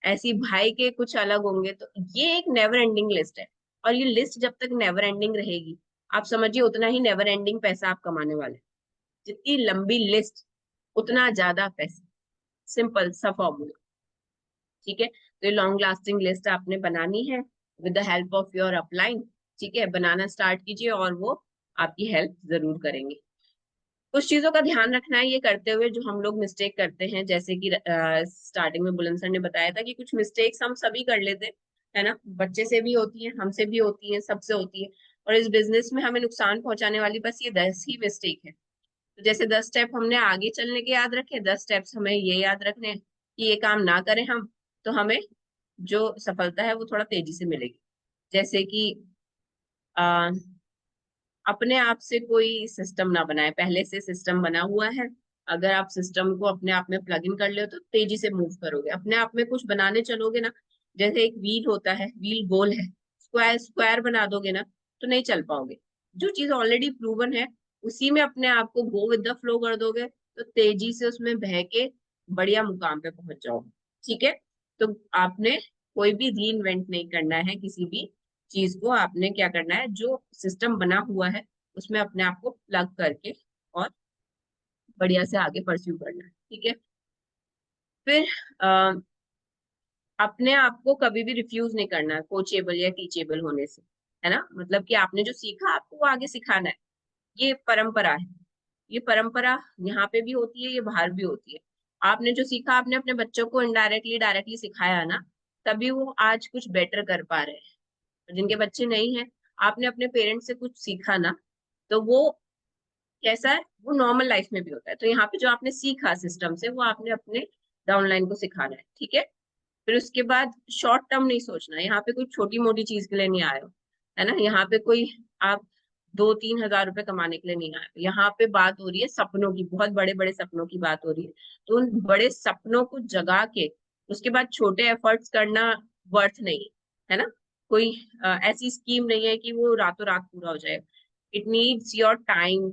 ऐसी भाई के कुछ अलग होंगे। तो ये एक नेवर एंडिंग लिस्ट है, और ये लिस्ट जब तक नेवर एंडिंग रहेगी, आप समझिए उतना ही नेवर एंडिंग पैसा आप कमाने वाले हैं। जितनी लंबी लिस्ट उतना ज्यादा पैसा। सिंपल सा फॉर्मूला। ठीक है, तो ये लॉन्ग लास्टिंग लिस्ट आपने बनानी है with the help of your upline. ठीक है, बनाना स्टार्ट कीजिए और वो आपकी हेल्प जरूर करेंगे। कुछ चीजों का ध्यान रखना है ये करते हुए, जो हम लोग मिस्टेक करते हैं, जैसे कि स्टार्टिंग में बुलंद सर ने बताया था कि कुछ मिस्टेक्स हम सभी कर लेते हैं, है ना, बच्चे से भी होती है, हमसे भी होती है, सबसे होती है। और इस बिजनेस में हमें नुकसान पहुंचाने वाली बस ये 10 ही मिस्टेक है। तो जैसे 10 स्टेप हमने आगे चलने के याद रखे, 10 स्टेप्स हमें ये याद रखने हैं कि ये काम ना करें हम, तो हमें जो सफलता है वो थोड़ा तेजी से मिलेगी। जैसे कि आ, अपने आप से कोई सिस्टम ना बनाए, पहले से सिस्टम बना हुआ है, अगर आप सिस्टम को अपने आप में प्लग इन कर ले तो तेजी से मूव करोगे। अपने आप में कुछ बनाने चलोगे ना, जैसे एक व्हील होता है, व्हील गोल है, स्क्वायर स्क्वायर बना दोगे ना, तो नहीं चल पाओगे। जो चीज ऑलरेडी प्रूवन है उसी में अपने आप को गो विद द फ्लो कर दोगे, तो तेजी से उसमें बह के बढ़िया मुकाम पे पहुंच जाओगे। ठीक है, तो आपने कोई भी री इन्वेंट नहीं करना है किसी भी चीज को, आपने क्या करना है, जो सिस्टम बना हुआ है उसमें अपने आप को प्लग करके और बढ़िया से आगे परस्यू करना है। ठीक है, फिर अ, अपने आप को कभी भी रिफ्यूज नहीं करना है कोचेबल या टीचेबल होने से, है ना, मतलब कि आपने जो सीखा आपको वो आगे सिखाना है। ये परंपरा है, ये परंपरा यहाँ पे भी होती है, ये बाहर भी होती है। आपने जो सीखा आपने अपने बच्चों को इनडायरेक्टली डायरेक्टली सिखाया ना, तभी वो आज कुछ बेटर कर पा रहे हैं। जिनके बच्चे नहीं है, आपने अपने पेरेंट्स से कुछ सीखा ना, तो वो कैसा है, वो नॉर्मल लाइफ में भी होता है। तो यहाँ पे जो आपने सीखा सिस्टम से, वो आपने अपने डाउनलाइन को सिखाना है। ठीक है, फिर उसके बाद शॉर्ट टर्म नहीं सोचना, यहाँ पे कोई छोटी मोटी चीज के लिए नहीं आए हो, है ना, यहाँ पे कोई आप 2-3 हज़ार रुपए कमाने के लिए नहीं आए हो। यहाँ पे बात हो रही है सपनों की, बहुत बड़े बड़े सपनों की बात हो रही है। तो उन बड़े सपनों को जगा के उसके बाद छोटे एफर्ट्स करना वर्थ नहीं है ना। कोई ऐसी स्कीम नहीं है कि वो रातों रात पूरा हो जाए। It needs your time,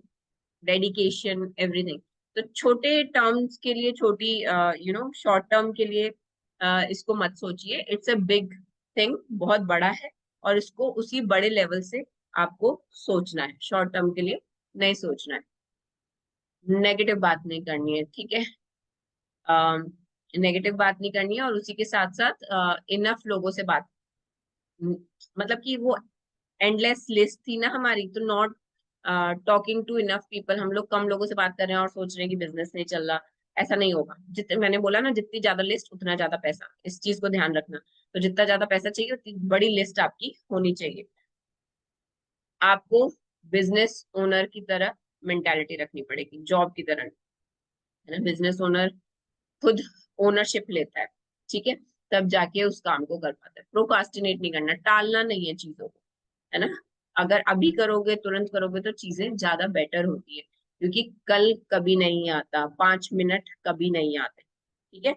dedication, everything. तो छोटे टर्म्स के लिए, छोटी शॉर्ट टर्म के लिए इसको मत सोचिए। इट्स अ बिग थिंग, बहुत बड़ा है, और इसको उसी बड़े लेवल से आपको सोचना है, शॉर्ट टर्म के लिए नहीं सोचना है। नेगेटिव बात नहीं करनी है। ठीक है, नेगेटिव बात नहीं करनी है, और उसी के साथ साथ इनफ लोगों से बात, मतलब कि वो एंडलेस लिस्ट थी ना हमारी, तो not talking to enough people, हम लोग कम लोगों से बात कर रहे हैं और सोच रहे हैं कि बिजनेस नहीं चल रहा। ऐसा नहीं होगा। जितने मैंने बोला ना, जितनी ज्यादा लिस्ट उतना ज्यादा पैसा, इस चीज को ध्यान रखना। तो जितना ज्यादा पैसा चाहिए उतनी बड़ी लिस्ट आपकी होनी चाहिए। आपको बिजनेस ओनर की तरह मेंटालिटी रखनी पड़ेगी, जॉब की तरह नहीं, है ना। बिजनेस ओनर खुद ओनरशिप लेता है, ठीक है, तब जाके उस काम को कर पाता है। प्रोकास्टिनेट नहीं करना, टालना नहीं है चीजों को, है ना। अगर अभी करोगे, तुरंत करोगे, तो चीजें ज्यादा बेटर होती है, क्योंकि कल कभी नहीं आता, 5 मिनट कभी नहीं आते। ठीक है,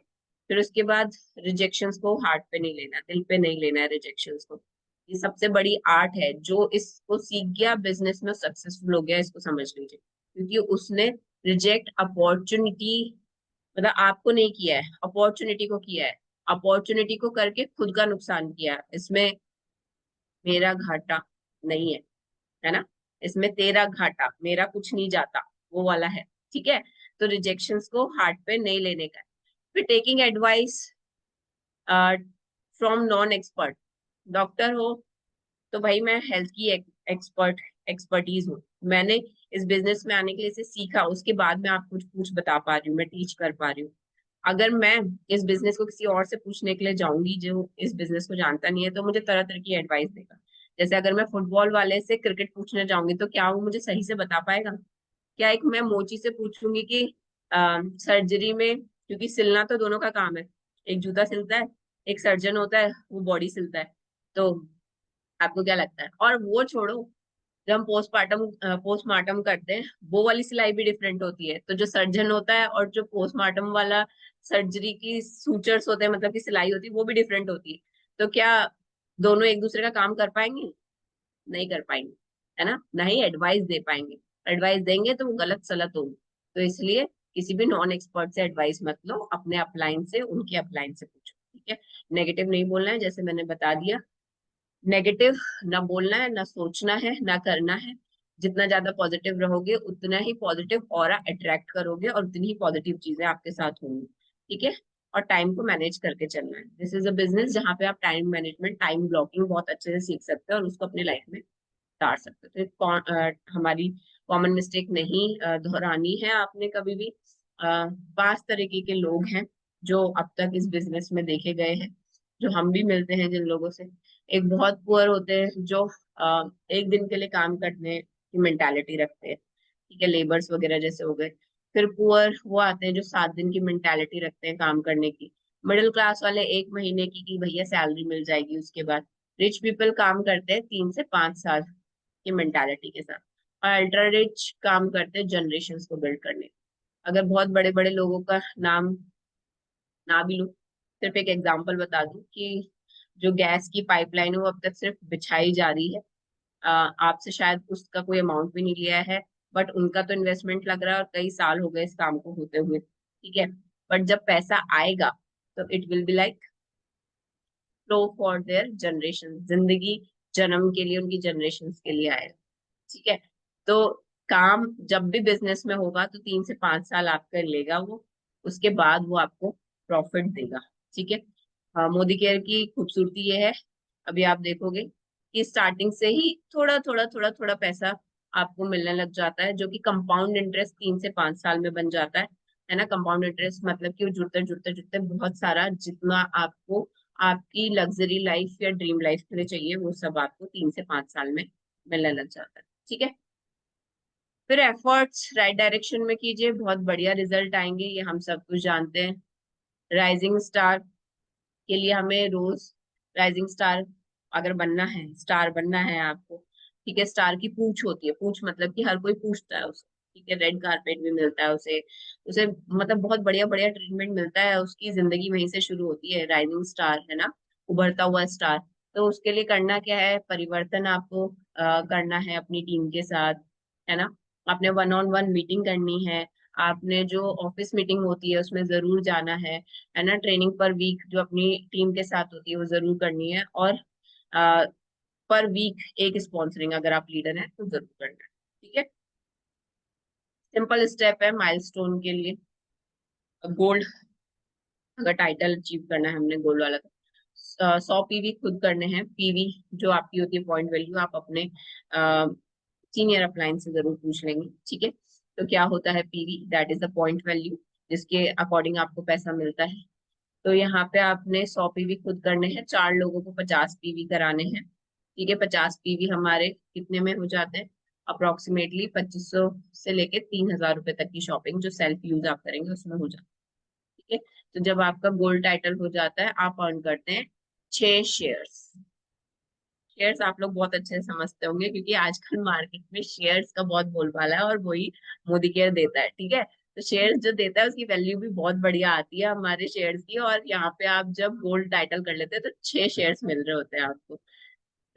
फिर उसके बाद रिजेक्शंस को हार्ट पे नहीं लेना, दिल पे नहीं लेना है रिजेक्शंस को। ये सबसे बड़ी आर्ट है, जो इसको सीख गया बिजनेस में सक्सेसफुल हो गया, इसको समझ लीजिए। क्योंकि उसने रिजेक्ट अपॉर्चुनिटी, मतलब आपको नहीं किया है, अपॉर्चुनिटी को किया है। अपॉर्चुनिटी को करके खुद का नुकसान किया है। इसमें मेरा घाटा नहीं है ना, इसमें तेरा घाटा, मेरा कुछ नहीं जाता, वो वाला है। ठीक है, तो रिजेक्शंस को हार्ट पे नहीं लेने का है। फिर taking advice from non expert. Doctor हो तो भाई मैं हेल्थ की एक्सपर्टीज हूँ, मैंने इस बिजनेस में आने के लिए इसे सीखा, उसके बाद मैं आपको कुछ बता पा रही हूँ, मैं टीच कर पा रही हूँ। अगर मैं इस बिजनेस को किसी और से पूछने के लिए जाऊंगी जो इस बिजनेस को जानता नहीं है, तो मुझे तरह तरह की एडवाइस देगा। जैसे अगर मैं फुटबॉल वाले से क्रिकेट पूछने जाऊंगी, तो क्या वो मुझे सही से बता पाएगा? क्या एक मैं मोची से पूछूंगी कि सर्जरी में, क्योंकि सिलना तो दोनों का काम है, एक जूता सिलता है, एक सर्जन होता है वो बॉडी सिलता है। तो आपको क्या लगता है? और वो छोड़ो, जब हम पोस्टमार्टम करते हैं वो वाली सिलाई भी डिफरेंट होती है। तो जो सर्जन होता है और जो पोस्टमार्टम वाला सर्जरी की सूचर्स होते हैं, मतलब की सिलाई होती है, वो भी डिफरेंट होती है। तो क्या दोनों एक दूसरे का काम कर पाएंगे? नहीं कर पाएंगे, है ना, ना ही एडवाइस दे पाएंगे। एडवाइस देंगे तो वो गलत सलत होगी। तो इसलिए किसी भी नॉन एक्सपर्ट से एडवाइस मत लो, अपने अपलाइन से, उनके अपलाइन से पूछो, ठीक है। नेगेटिव नहीं बोलना है, जैसे मैंने बता दिया। नेगेटिव ना बोलना है, ना सोचना है, ना करना है। जितना ज्यादा पॉजिटिव रहोगे उतना ही पॉजिटिव ऑरा अट्रैक्ट करोगे और उतनी ही पॉजिटिव चीजें आपके साथ होंगी, ठीक है। और टाइम को मैनेज करके चलना है। दिस इज अ बिजनेस जहाँ पे आप टाइम मैनेजमेंट, टाइम ब्लॉकिंग बहुत अच्छे से सीख सकते हैं और उसको अपनी लाइफ में उतार सकते हो। तो हमारी कॉमन मिस्टेक नहीं दोहरानी है आपने कभी भी। 5 तरीके के लोग हैं जो अब तक इस बिजनेस में देखे गए हैं, जो हम भी मिलते हैं जिन लोगों से। एक बहुत पुअर होते हैं जो एक दिन के लिए काम करने की मेंटालिटी रखते हैं, ठीक है, लेबर्स वगैरह जैसे हो गए। फिर पुअर वो आते हैं जो 7 दिन की मेंटालिटी रखते हैं काम करने की। मिडिल क्लास वाले 1 महीने की कि भैया सैलरी मिल जाएगी उसके बाद। रिच पीपल काम करते हैं 3 से 5 साल की मेंटालिटी के साथ। और अल्ट्रा रिच काम करते हैं जनरेशन को बिल्ड करने। अगर बहुत बड़े बड़े लोगों का नाम ना भी लूं, सिर्फ एक एग्जांपल बता दूं कि जो गैस की पाइपलाइन है वो अब तक सिर्फ बिछाई जा रही है। आपसे शायद उसका कोई अमाउंट भी नहीं लिया है, बट उनका तो इन्वेस्टमेंट लग रहा है और कई साल हो गए इस काम को होते हुए, ठीक है। बट जब पैसा आएगा तो it will be like flow for their generation, जिंदगी जन्म के लिए उनकी जनरेशन के लिए आएगा, ठीक है। तो काम जब भी बिजनेस में होगा तो 3 से 5 साल आपका लेगा वो, उसके बाद वो आपको प्रॉफिट देगा, ठीक है। मोदी केयर की खूबसूरती ये है, अभी आप देखोगे कि स्टार्टिंग से ही थोड़ा थोड़ा थोड़ा थोड़ा पैसा आपको मिलने लग जाता है, जो कि कंपाउंड इंटरेस्ट 3 से 5 साल में बन जाता है ना। कंपाउंड इंटरेस्ट मतलब कि वो जुड़ते जुड़ते जुड़ते बहुत सारा, जितना आपको आपकी लग्जरी लाइफ या ड्रीम लाइफ के लिए चाहिए वो सब आपको 3 से 5 साल में मिलने लग जाता है, ठीक है। फिर एफर्ट्स राइट डायरेक्शन में कीजिए, बहुत बढ़िया रिजल्ट आएंगे, ये हम सब कुछ जानते हैं। राइजिंग स्टार के लिए हमें रोज राइजिंग स्टार अगर बनना है, स्टार बनना है आपको, ठीक है। स्टार की पूछ होती है, पूछ मतलब कि हर कोई पूछता है उसे, ठीक है। रेड कारपेट भी मिलता है उसे, उसे मतलब बहुत बढ़िया बढ़िया ट्रीटमेंट मिलता है, उसकी जिंदगी वहीं से शुरू होती है। राइजिंग स्टार है ना, उभरता हुआ स्टार। तो उसके लिए करना क्या है, परिवर्तन आपको करना है अपनी टीम के साथ, है ना। आपने 1-on-1 मीटिंग करनी है। आपने जो ऑफिस मीटिंग होती है उसमें जरूर जाना है ना। ट्रेनिंग पर वीक जो अपनी टीम के साथ होती है वो जरूर करनी है। और पर वीक एक स्पॉन्सरिंग अगर आप लीडर हैं तो जरूर करना है, ठीक है। सिंपल स्टेप है माइलस्टोन के लिए। गोल्ड अगर टाइटल अचीव करना है हमने गोल्ड वाला, तो 100 पीवी खुद करने हैं। पीवी जो आपकी होती है पॉइंट वैल्यू, आप अपने सीनियर अपलाइन से जरूर पूछ लेंगे, ठीक है। तो क्या होता है PV, that is the point value जिसके अकॉर्डिंग आपको पैसा मिलता है। तो यहाँ पे आपने 100 पीवी खुद करने हैं, 4 लोगों को 50 पीवी कराने हैं, ठीक है। 50 पीवी हमारे कितने में हो जाते हैं, अप्रोक्सीमेटली 2500 से लेके 3000 रुपए तक की शॉपिंग जो सेल्फ यूज आप करेंगे उसमें हो जाती है, ठीक है। तो जब आपका गोल्ड टाइटल हो जाता है आप अर्न करते हैं 6 शेयर्स। शेयर्स आप लोग बहुत अच्छे से समझते होंगे क्योंकि आजकल मार्केट में शेयर्स का बहुत बोलबाला है और वही मोदी केयर देता है, ठीक है। तो शेयर्स जो देता है उसकी वैल्यू भी बहुत बढ़िया आती है हमारे शेयर्स की। और यहाँ पे आप जब गोल्ड टाइटल कर लेते हैं तो 6 शेयर्स मिल रहे होते हैं आपको,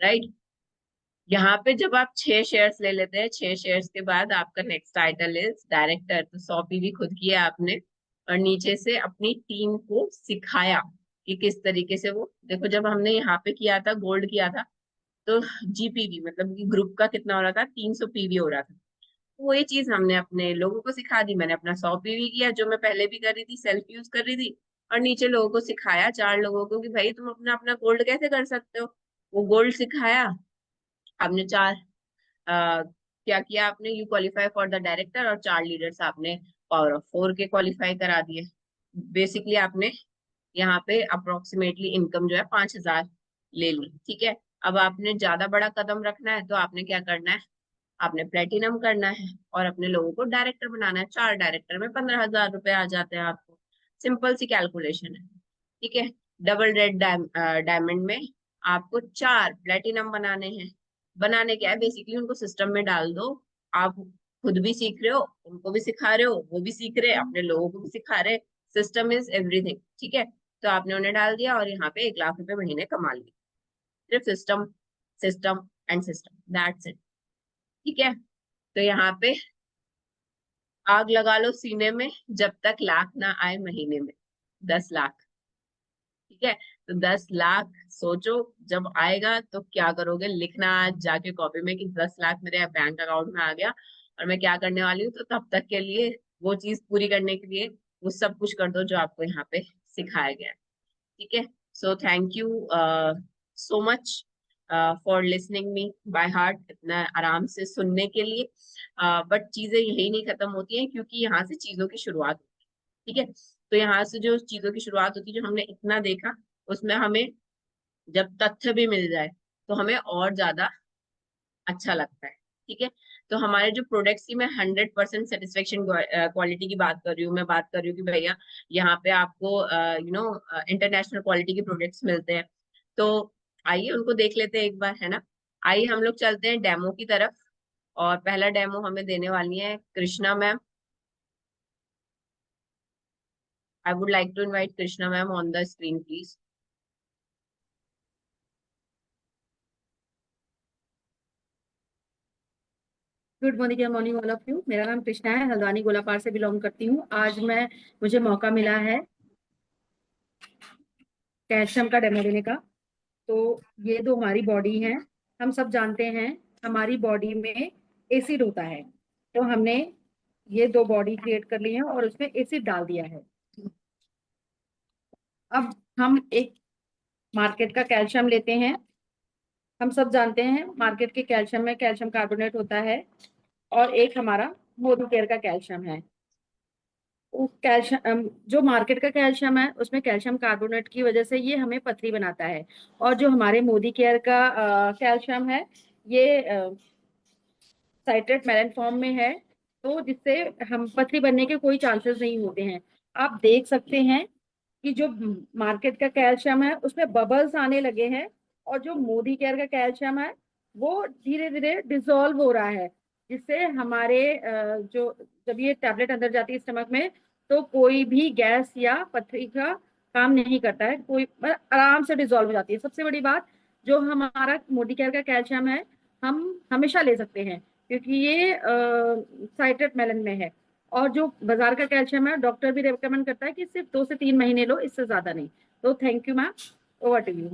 राइट। यहाँ पे जब आप 6 शेयर्स ले लेते हैं, 6 शेयर्स के बाद आपका नेक्स्ट टाइटल इज डायरेक्टर। तो 100 पीवी खुद किया आपने और नीचे से अपनी टीम को सिखाया कि किस तरीके से वो, देखो जब हमने यहाँ पे किया था गोल्ड किया था तो जीपीवी मतलब कि ग्रुप का कितना हो रहा था, 300 पीवी हो रहा था। तो वही चीज हमने अपने लोगों को सिखा दी। मैंने अपना 100 पीवी किया जो मैं पहले भी कर रही थी, सेल्फ यूज कर रही थी। और नीचे लोगों को सिखाया, 4 लोगों को, कि भाई तुम अपना अपना गोल्ड कैसे कर सकते हो। वो गोल्ड सिखाया आपने। क्या किया आपने, you qualify for the director, और 4 लीडर्स आपने पावर ऑफ 4 के क्वालिफाई करा दिए। बेसिकली आपने यहाँ पे अप्रोक्सीमेटली इनकम जो है 5000 ले ली, ठीक है। अब आपने ज्यादा बड़ा कदम रखना है तो आपने क्या करना है, आपने प्लेटिनम करना है और अपने लोगों को डायरेक्टर बनाना है। 4 डायरेक्टर में 15,000 रुपए आ जाते हैं आपको। सिंपल सी कैलकुलेशन है, ठीक है। डबल रेड डायमंड में आपको 4 प्लेटिनम बनाने हैं, बनाने क्या है, बेसिकली उनको सिस्टम में डाल दो। आप खुद भी सीख रहे हो, उनको भी सिखा रहे हो, वो भी सीख रहे हैं, अपने लोगों को भी सिखा रहे हैं। सिस्टम इज एवरीथिंग, ठीक है। तो आपने उन्हें डाल दिया और यहाँ पे 1 लाख रुपए महीने कमा लिए। सिर्फ system, system and system, that's it, ठीक है। तो यहाँ पे आग लगा लो सीने में, जब तक लाख ना आए महीने में। 10 लाख, ठीक है। तो 10 लाख सोचो, जब आएगा तो क्या करोगे, लिखना आज जाके कॉपी में कि 10 लाख मेरे बैंक अकाउंट में आ गया और मैं क्या करने वाली हूँ। तो तब तक के लिए वो चीज पूरी करने के लिए वो सब कुछ कर दो जो आपको यहाँ पे सिखाया गया है, ठीक है। So thank you so much for listening me by heart, इतना आराम से सुनने के लिए। बट चीजें यही नहीं खत्म होती हैं, क्योंकि यहाँ से चीजों की शुरुआत होती है, ठीक है। तो यहाँ से जो चीजों की शुरुआत होती है, जो हमने इतना देखा, उसमें हमें जब तथ्य भी मिल जाए तो हमें और ज्यादा अच्छा लगता है, ठीक है। तो हमारे जो प्रोडक्ट्स की मैं 100% सेटिस्फेक्शन क्वालिटी की बात कर रही हूँ, मैं बात कर रही हूँ कि भैया यहाँ पे आपको इंटरनेशनल क्वालिटी के प्रोडक्ट्स मिलते हैं। तो आइए उनको देख लेते हैं एक बार, है ना। आइए हम लोग चलते हैं डेमो की तरफ, और पहला डेमो हमें देने वाली है Krishna ma'am. I would like to invite Krishna ma'am on the screen please. Good morning, morning all of you. मेरा नाम कृष्णा है, हल्द्वानी गोलापार से बिलोंग करती हूँ। आज मुझे मौका मिला है कैल्शियम का डेमो देने का। तो ये दो हमारी बॉडी है। हम सब जानते हैं हमारी बॉडी में एसिड होता है, तो हमने ये दो बॉडी क्रिएट कर ली है और उसमें एसिड डाल दिया है। अब हम एक मार्केट का कैल्शियम लेते हैं। हम सब जानते हैं मार्केट के कैल्शियम में कैल्शियम कार्बोनेट होता है, और एक हमारा मोदी केयर का कैल्शियम है। कैल्शियम जो मार्केट का कैल्शियम है उसमें कैल्शियम कार्बोनेट की वजह से ये हमें पथरी बनाता है, और जो हमारे मोदी केयर का कैल्शियम है ये साइट्रेट मेलन फॉर्म में है, तो जिससे हम पथरी बनने के कोई चांसेस नहीं होते हैं। आप देख सकते हैं कि जो मार्केट का कैल्शियम है उसमें बबल्स आने लगे हैं, और जो मोदी केयर का कैल्शियम है वो धीरे धीरे डिसॉल्व हो रहा है, जिससे हमारे जो जब ये टैबलेट अंदर जाती है स्टमक में, तो कोई भी गैस या पथरी का काम नहीं करता है, कोई मतलब आराम से डिसॉल्व हो जाती है। सबसे बड़ी बात, जो हमारा मोदी केयर का कैल्शियम है हम हमेशा ले सकते हैं, क्योंकि ये साइट्रेट मेलन में है। और जो बाजार का कैल्शियम है डॉक्टर भी रेकमेंड करता है कि सिर्फ 2 से 3 महीने लो, इससे ज्यादा नहीं। तो thank you ma'am, over to you.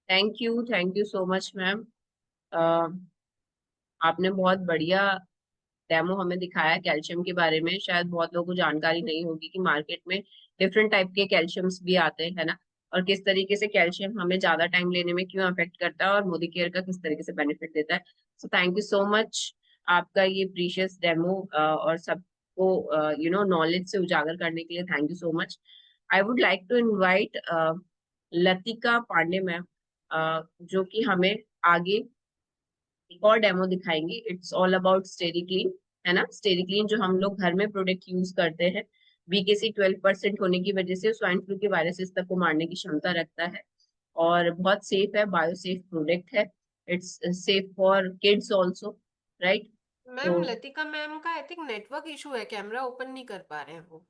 Thank you so much ma'am. आपने बहुत बढ़िया डेमो हमें दिखाया कैल्शियम के बारे में। शायद बहुत लोगों को जानकारी नहीं होगी कि मार्केट में डिफरेंट टाइप के कैल्शियम्स भी आते हैं, है ना। और किस तरीके से कैल्शियम हमें ज्यादा टाइम लेने में क्यों अफेक्ट करता है, और मोदी केयर का किस तरीके से बेनिफिट देता है। So thank you so much आपका ये प्रीशियस डेमो और सबको नॉलेज से उजागर करने के लिए thank you so much. I would like to invite Latika Pandey ma'am, जो कि हमें आगे एक और डेमो दिखाएंगी। इट्स ऑल अबाउट स्टेरिक्लीन, है ना। स्टेरिक्लीन जो हम लोग घर में प्रोडक्ट यूज करते हैं, बीकेसी 12% होने की वजह से स्वाइन फ्लू के वायरसेस तक को मारने की क्षमता रखता है, और बहुत सेफ है, बायोसेफ प्रोडक्ट है। It's safe for kids also, right. Ma'am, तो लतिका मैम का आई थिंक नेटवर्क इशू है, कैमरा ओपन नहीं कर पा रहे हैं वो।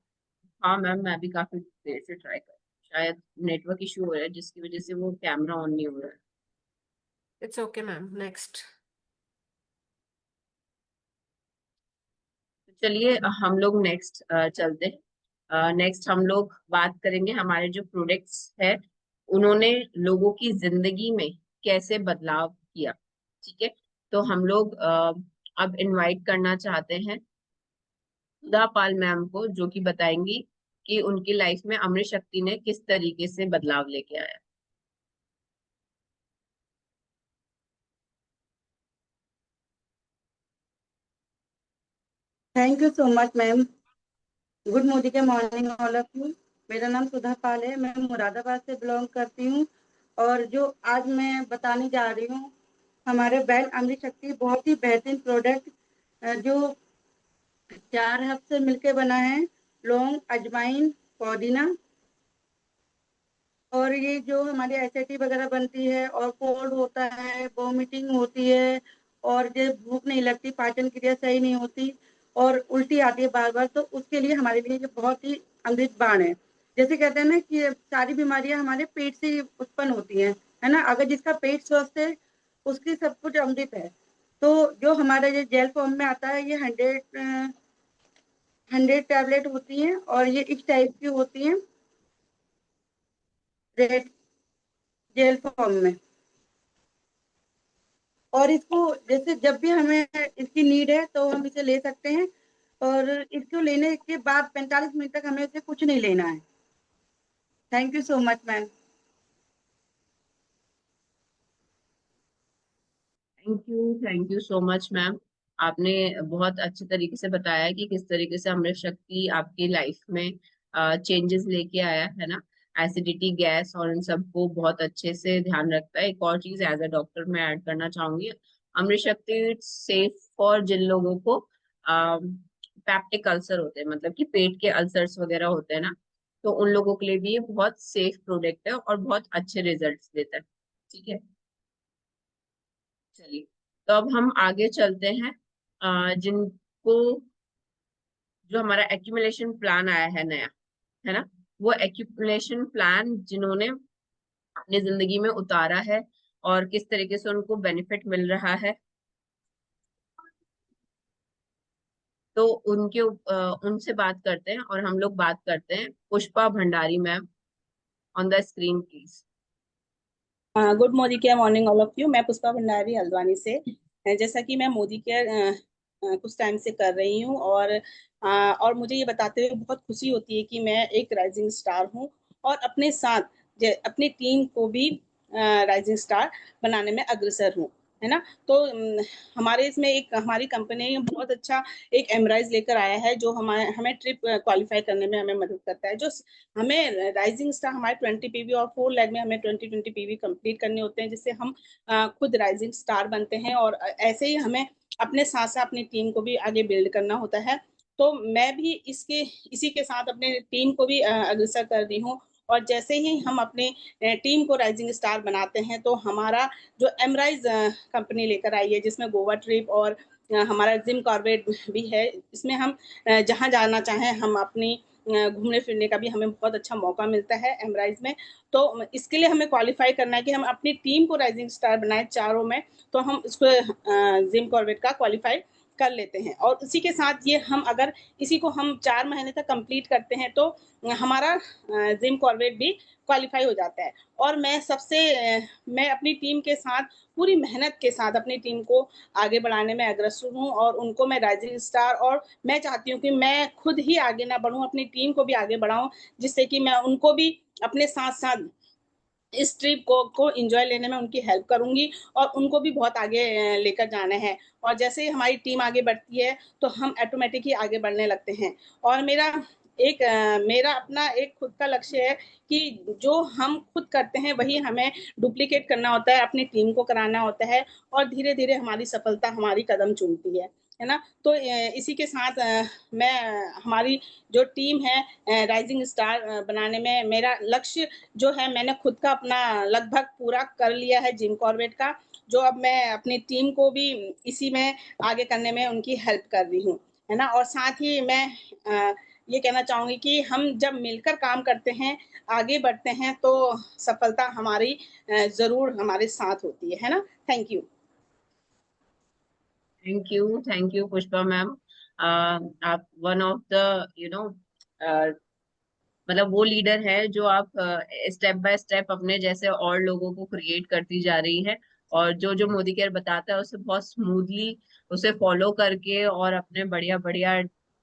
हाँ मैम, मैं भी काफी देर से ट्राई कर, शायद नेटवर्क इशू हो रहा है जिसकी वजह से वो कैमरा ऑन नहीं हो रहा है। It's okay ma'am, next. तो चलिए हम लोग नेक्स्ट चलते हैं। नेक्स्ट हम लोग बात करेंगे हमारे जो प्रोडक्ट्स है उन्होंने लोगों की जिंदगी में कैसे बदलाव किया, ठीक है। तो हम लोग अब इनवाइट करना चाहते हैं सुधा पाल मैम को, जो कि बताएंगी कि उनकी लाइफ में अमृत शक्ति ने किस तरीके से बदलाव लेके आया। Thank you so much ma'am. Good morning all of you. मेरा नाम सुधा पाल है, मैं मुरादाबाद से बिलोंग करती हूँ। और जो आज मैं बताने जा रही हूँ, हमारे बैल अमृत शक्ति बहुत ही बेहतरीन प्रोडक्ट जो 4 हर्ब से मिलके बना है। लौंग, अजवाइन, पुदीना और ये जो हमारी एसिडिटी वगैरह बनती है और कोल्ड होता है, वॉमिटिंग होती है और ये भूख नहीं लगती, पाचन क्रिया सही नहीं होती और उल्टी आती है बार बार, तो उसके लिए हमारे लिए ये बहुत ही अमृत बाण है। जैसे कहते हैं ना कि सारी बीमारियां हमारे पेट से उत्पन्न होती हैं, है ना। अगर जिसका पेट स्वस्थ है उसकी सब कुछ अमृत है। तो जो हमारा ये जेल फॉर्म में आता है, ये 100 टैबलेट होती हैं और ये इस टाइप की होती हैं, रेड जेल फॉर्म में। और इसको जैसे जब भी हमें इसकी नीड है तो हम इसे ले सकते हैं, और इसको लेने के बाद 45 मिनट तक हमें इसे कुछ नहीं लेना है। Thank you so much ma'am. Thank you so much ma'am. आपने बहुत अच्छे तरीके से बताया कि किस तरीके से अमृत शक्ति आपकी लाइफ में चेंजेस लेके आया है ना। एसिडिटी, गैस और इन सबको बहुत अच्छे से ध्यान रखता है। एक और चीज एज अ डॉक्टर मैं ऐड करना चाहूंगी, अमृत शक्ति सेफ फॉर जिन लोगों को पैप्टिक अल्सर होते हैं, मतलब कि पेट के अल्सर्स वगैरह होते हैं ना, तो उन लोगों के लिए भी ये बहुत सेफ प्रोडक्ट है और बहुत अच्छे रिजल्ट्स देता है। ठीक है, चलिए तो अब हम आगे चलते हैं। जिनको जो हमारा एक्यूमुलेशन प्लान आया है नया, है ना, वो एक्यूमुलेशन प्लान जिन्होंने अपनी जिंदगी में उतारा है और किस तरीके से उनको बेनिफिट मिल रहा है, तो उनसे बात करते हैं। और हम लोग बात करते हैं Pushpa Bhandari ma'am. On the screen please. Good Modi care morning all of you. मैं पुष्पा भंडारी हल्द्वानी से। जैसा कि मैं मोदी केयर कुछ टाइम से कर रही हूँ, और मुझे ये बताते हुए बहुत खुशी होती है कि मैं एक राइजिंग स्टार हूँ और अपने साथ अपनी टीम को भी राइजिंग स्टार बनाने में अग्रसर हूँ, है ना। तो हमारे इसमें एक हमारी कंपनी बहुत अच्छा एक एमराइज लेकर आया है, जो हमें ट्रिप क्वालिफाई करने में हमें मदद करता है। जो हमें राइजिंग स्टार हमारे 20 पीवी और 4 लेग में हमें 20 पीवी कंप्लीट करने होते हैं, जिससे हम खुद राइजिंग स्टार बनते हैं। और ऐसे ही हमें अपने साथ साथ अपनी टीम को भी आगे बिल्ड करना होता है। तो मैं भी इसी के साथ अपने टीम को भी अग्रसर कर रही हूँ। और जैसे ही हम अपने टीम को राइजिंग स्टार बनाते हैं, तो हमारा जो एमराइज कंपनी लेकर आई है, जिसमें गोवा ट्रिप और हमारा जिम कॉर्बेट भी है, इसमें हम जहाँ जाना चाहें हम अपनी घूमने फिरने का भी हमें बहुत अच्छा मौका मिलता है एमराइज में। तो इसके लिए हमें क्वालिफाई करना है कि हम अपनी टीम को राइजिंग स्टार बनाए चारों में, तो हम इसको जिम कॉर्बेट का क्वालिफाई कर लेते हैं। और उसी के साथ ये हम अगर इसी को हम 4 महीने तक कंप्लीट करते हैं, तो हमारा जिम कॉर्बेट भी क्वालिफाई हो जाता है। और मैं अपनी टीम के साथ पूरी मेहनत के साथ अपनी टीम को आगे बढ़ाने में अग्रसर हूँ, और उनको मैं राइजिंग स्टार, और मैं चाहती हूँ कि मैं खुद ही आगे ना बढ़ूँ, अपनी टीम को भी आगे बढ़ाऊँ, जिससे कि मैं उनको भी अपने साथ साथ इस ट्रिप को एंजॉय लेने में उनकी हेल्प करूंगी, और उनको भी बहुत आगे लेकर जाना है। और जैसे ही हमारी टीम आगे बढ़ती है, तो हम ऑटोमेटिक ही आगे बढ़ने लगते हैं। और मेरा अपना एक खुद का लक्ष्य है कि जो हम खुद करते हैं वही हमें डुप्लीकेट करना होता है, अपनी टीम को कराना होता है, और धीरे धीरे हमारी सफलता हमारी कदम चूमती है ना। तो इसी के साथ मैं हमारी जो टीम है राइजिंग स्टार बनाने में मेरा लक्ष्य जो है, मैंने खुद का अपना लगभग पूरा कर लिया है जिम कॉर्बेट का, जो अब मैं अपनी टीम को भी इसी में आगे करने में उनकी हेल्प कर रही हूँ, है ना। और साथ ही मैं ये कहना चाहूंगी कि हम जब मिलकर काम करते हैं, आगे बढ़ते हैं, तो सफलता हमारी जरूर हमारे साथ होती है ना। Thank you. Thank you Pushpa ma'am. आप वन ऑफ द मतलब वो लीडर है जो आप स्टेप बाय स्टेप अपने जैसे और लोगों को क्रिएट करती जा रही है, और जो जो मोदी केयर बताता है उसे बहुत स्मूथली उसे फॉलो करके, और अपने बढ़िया बढ़िया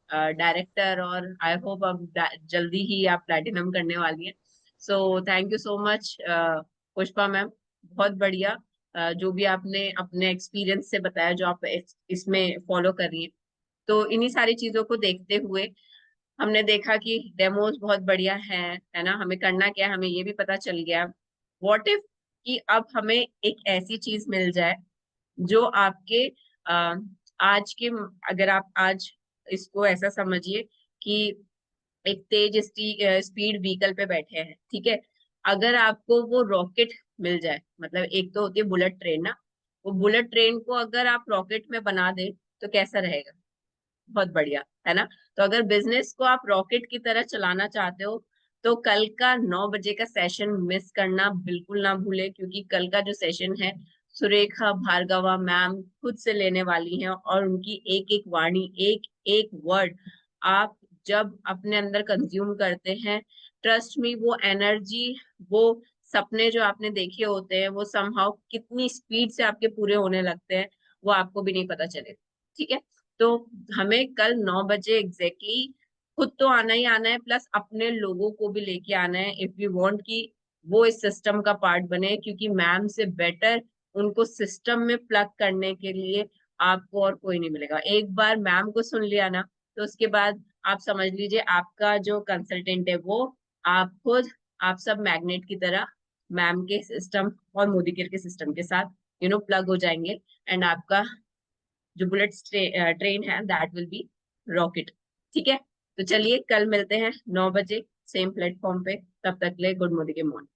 डायरेक्टर, और आई होप अब जल्दी ही आप प्लैटिनम करने वाली हैं। So thank you so much Pushpa ma'am. बहुत बढ़िया जो भी आपने अपने एक्सपीरियंस से बताया, जो आप इसमें फॉलो कर रही हैं। तो इन्हीं सारी चीजों को देखते हुए हमने देखा कि डेमोज बहुत बढ़िया है ना। हमें करना क्या है, हमें ये भी पता चल गया। व्हाट इफ कि अब हमें एक ऐसी चीज मिल जाए जो आपके आ, आज के, अगर आप आज इसको ऐसा समझिए कि एक तेज स्पीड व्हीकल पे बैठे हैं, ठीक है, अगर आपको वो रॉकेट मिल जाए, मतलब एक तो होती है बुलेट ट्रेन ना, वो बुलेट ट्रेन को अगर आप रॉकेट में बना दे तो कैसा रहेगा? बहुत बढ़िया, है ना? तो अगर बिजनेस को आप रॉकेट की तरह चलाना चाहते हो तो कल का 9 बजे का सेशन मिस करना बिल्कुल ना भूले, क्योंकि कल का जो सेशन है सुरेखा भार्गवा मैम खुद से लेने वाली हैं, और उनकी एक एक वाणी, एक एक वर्ड आप जब अपने अंदर कंज्यूम करते हैं, ट्रस्ट मी, वो एनर्जी, वो सपने जो आपने देखे होते हैं वो समहाउ कितनी स्पीड से आपके पूरे होने लगते हैं वो आपको भी नहीं पता चलेगा। ठीक है? तो हमें कल 9 बजे एग्जैक्टली खुद तो आना ही आना है, प्लस अपने लोगों को भी लेके आना है इफ यू वांट कि वो इस सिस्टम का पार्ट बने, क्योंकि मैम से बेटर उनको सिस्टम में प्लग करने के लिए आपको और कोई नहीं मिलेगा। एक बार मैम को सुन लिया ना, तो उसके बाद आप समझ लीजिए आपका जो कंसल्टेंट है वो आप खुद, आप सब मैग्नेट की तरह मैम के सिस्टम और मोदी केयर के सिस्टम के साथ प्लग हो जाएंगे, एंड आपका जो बुलेट ट्रेन है दैट विल बी रॉकेट। ठीक है? तो चलिए कल मिलते हैं 9 बजे सेम प्लेटफॉर्म पे, तब तक ले गुड मॉर्निंग के मॉर्निंग।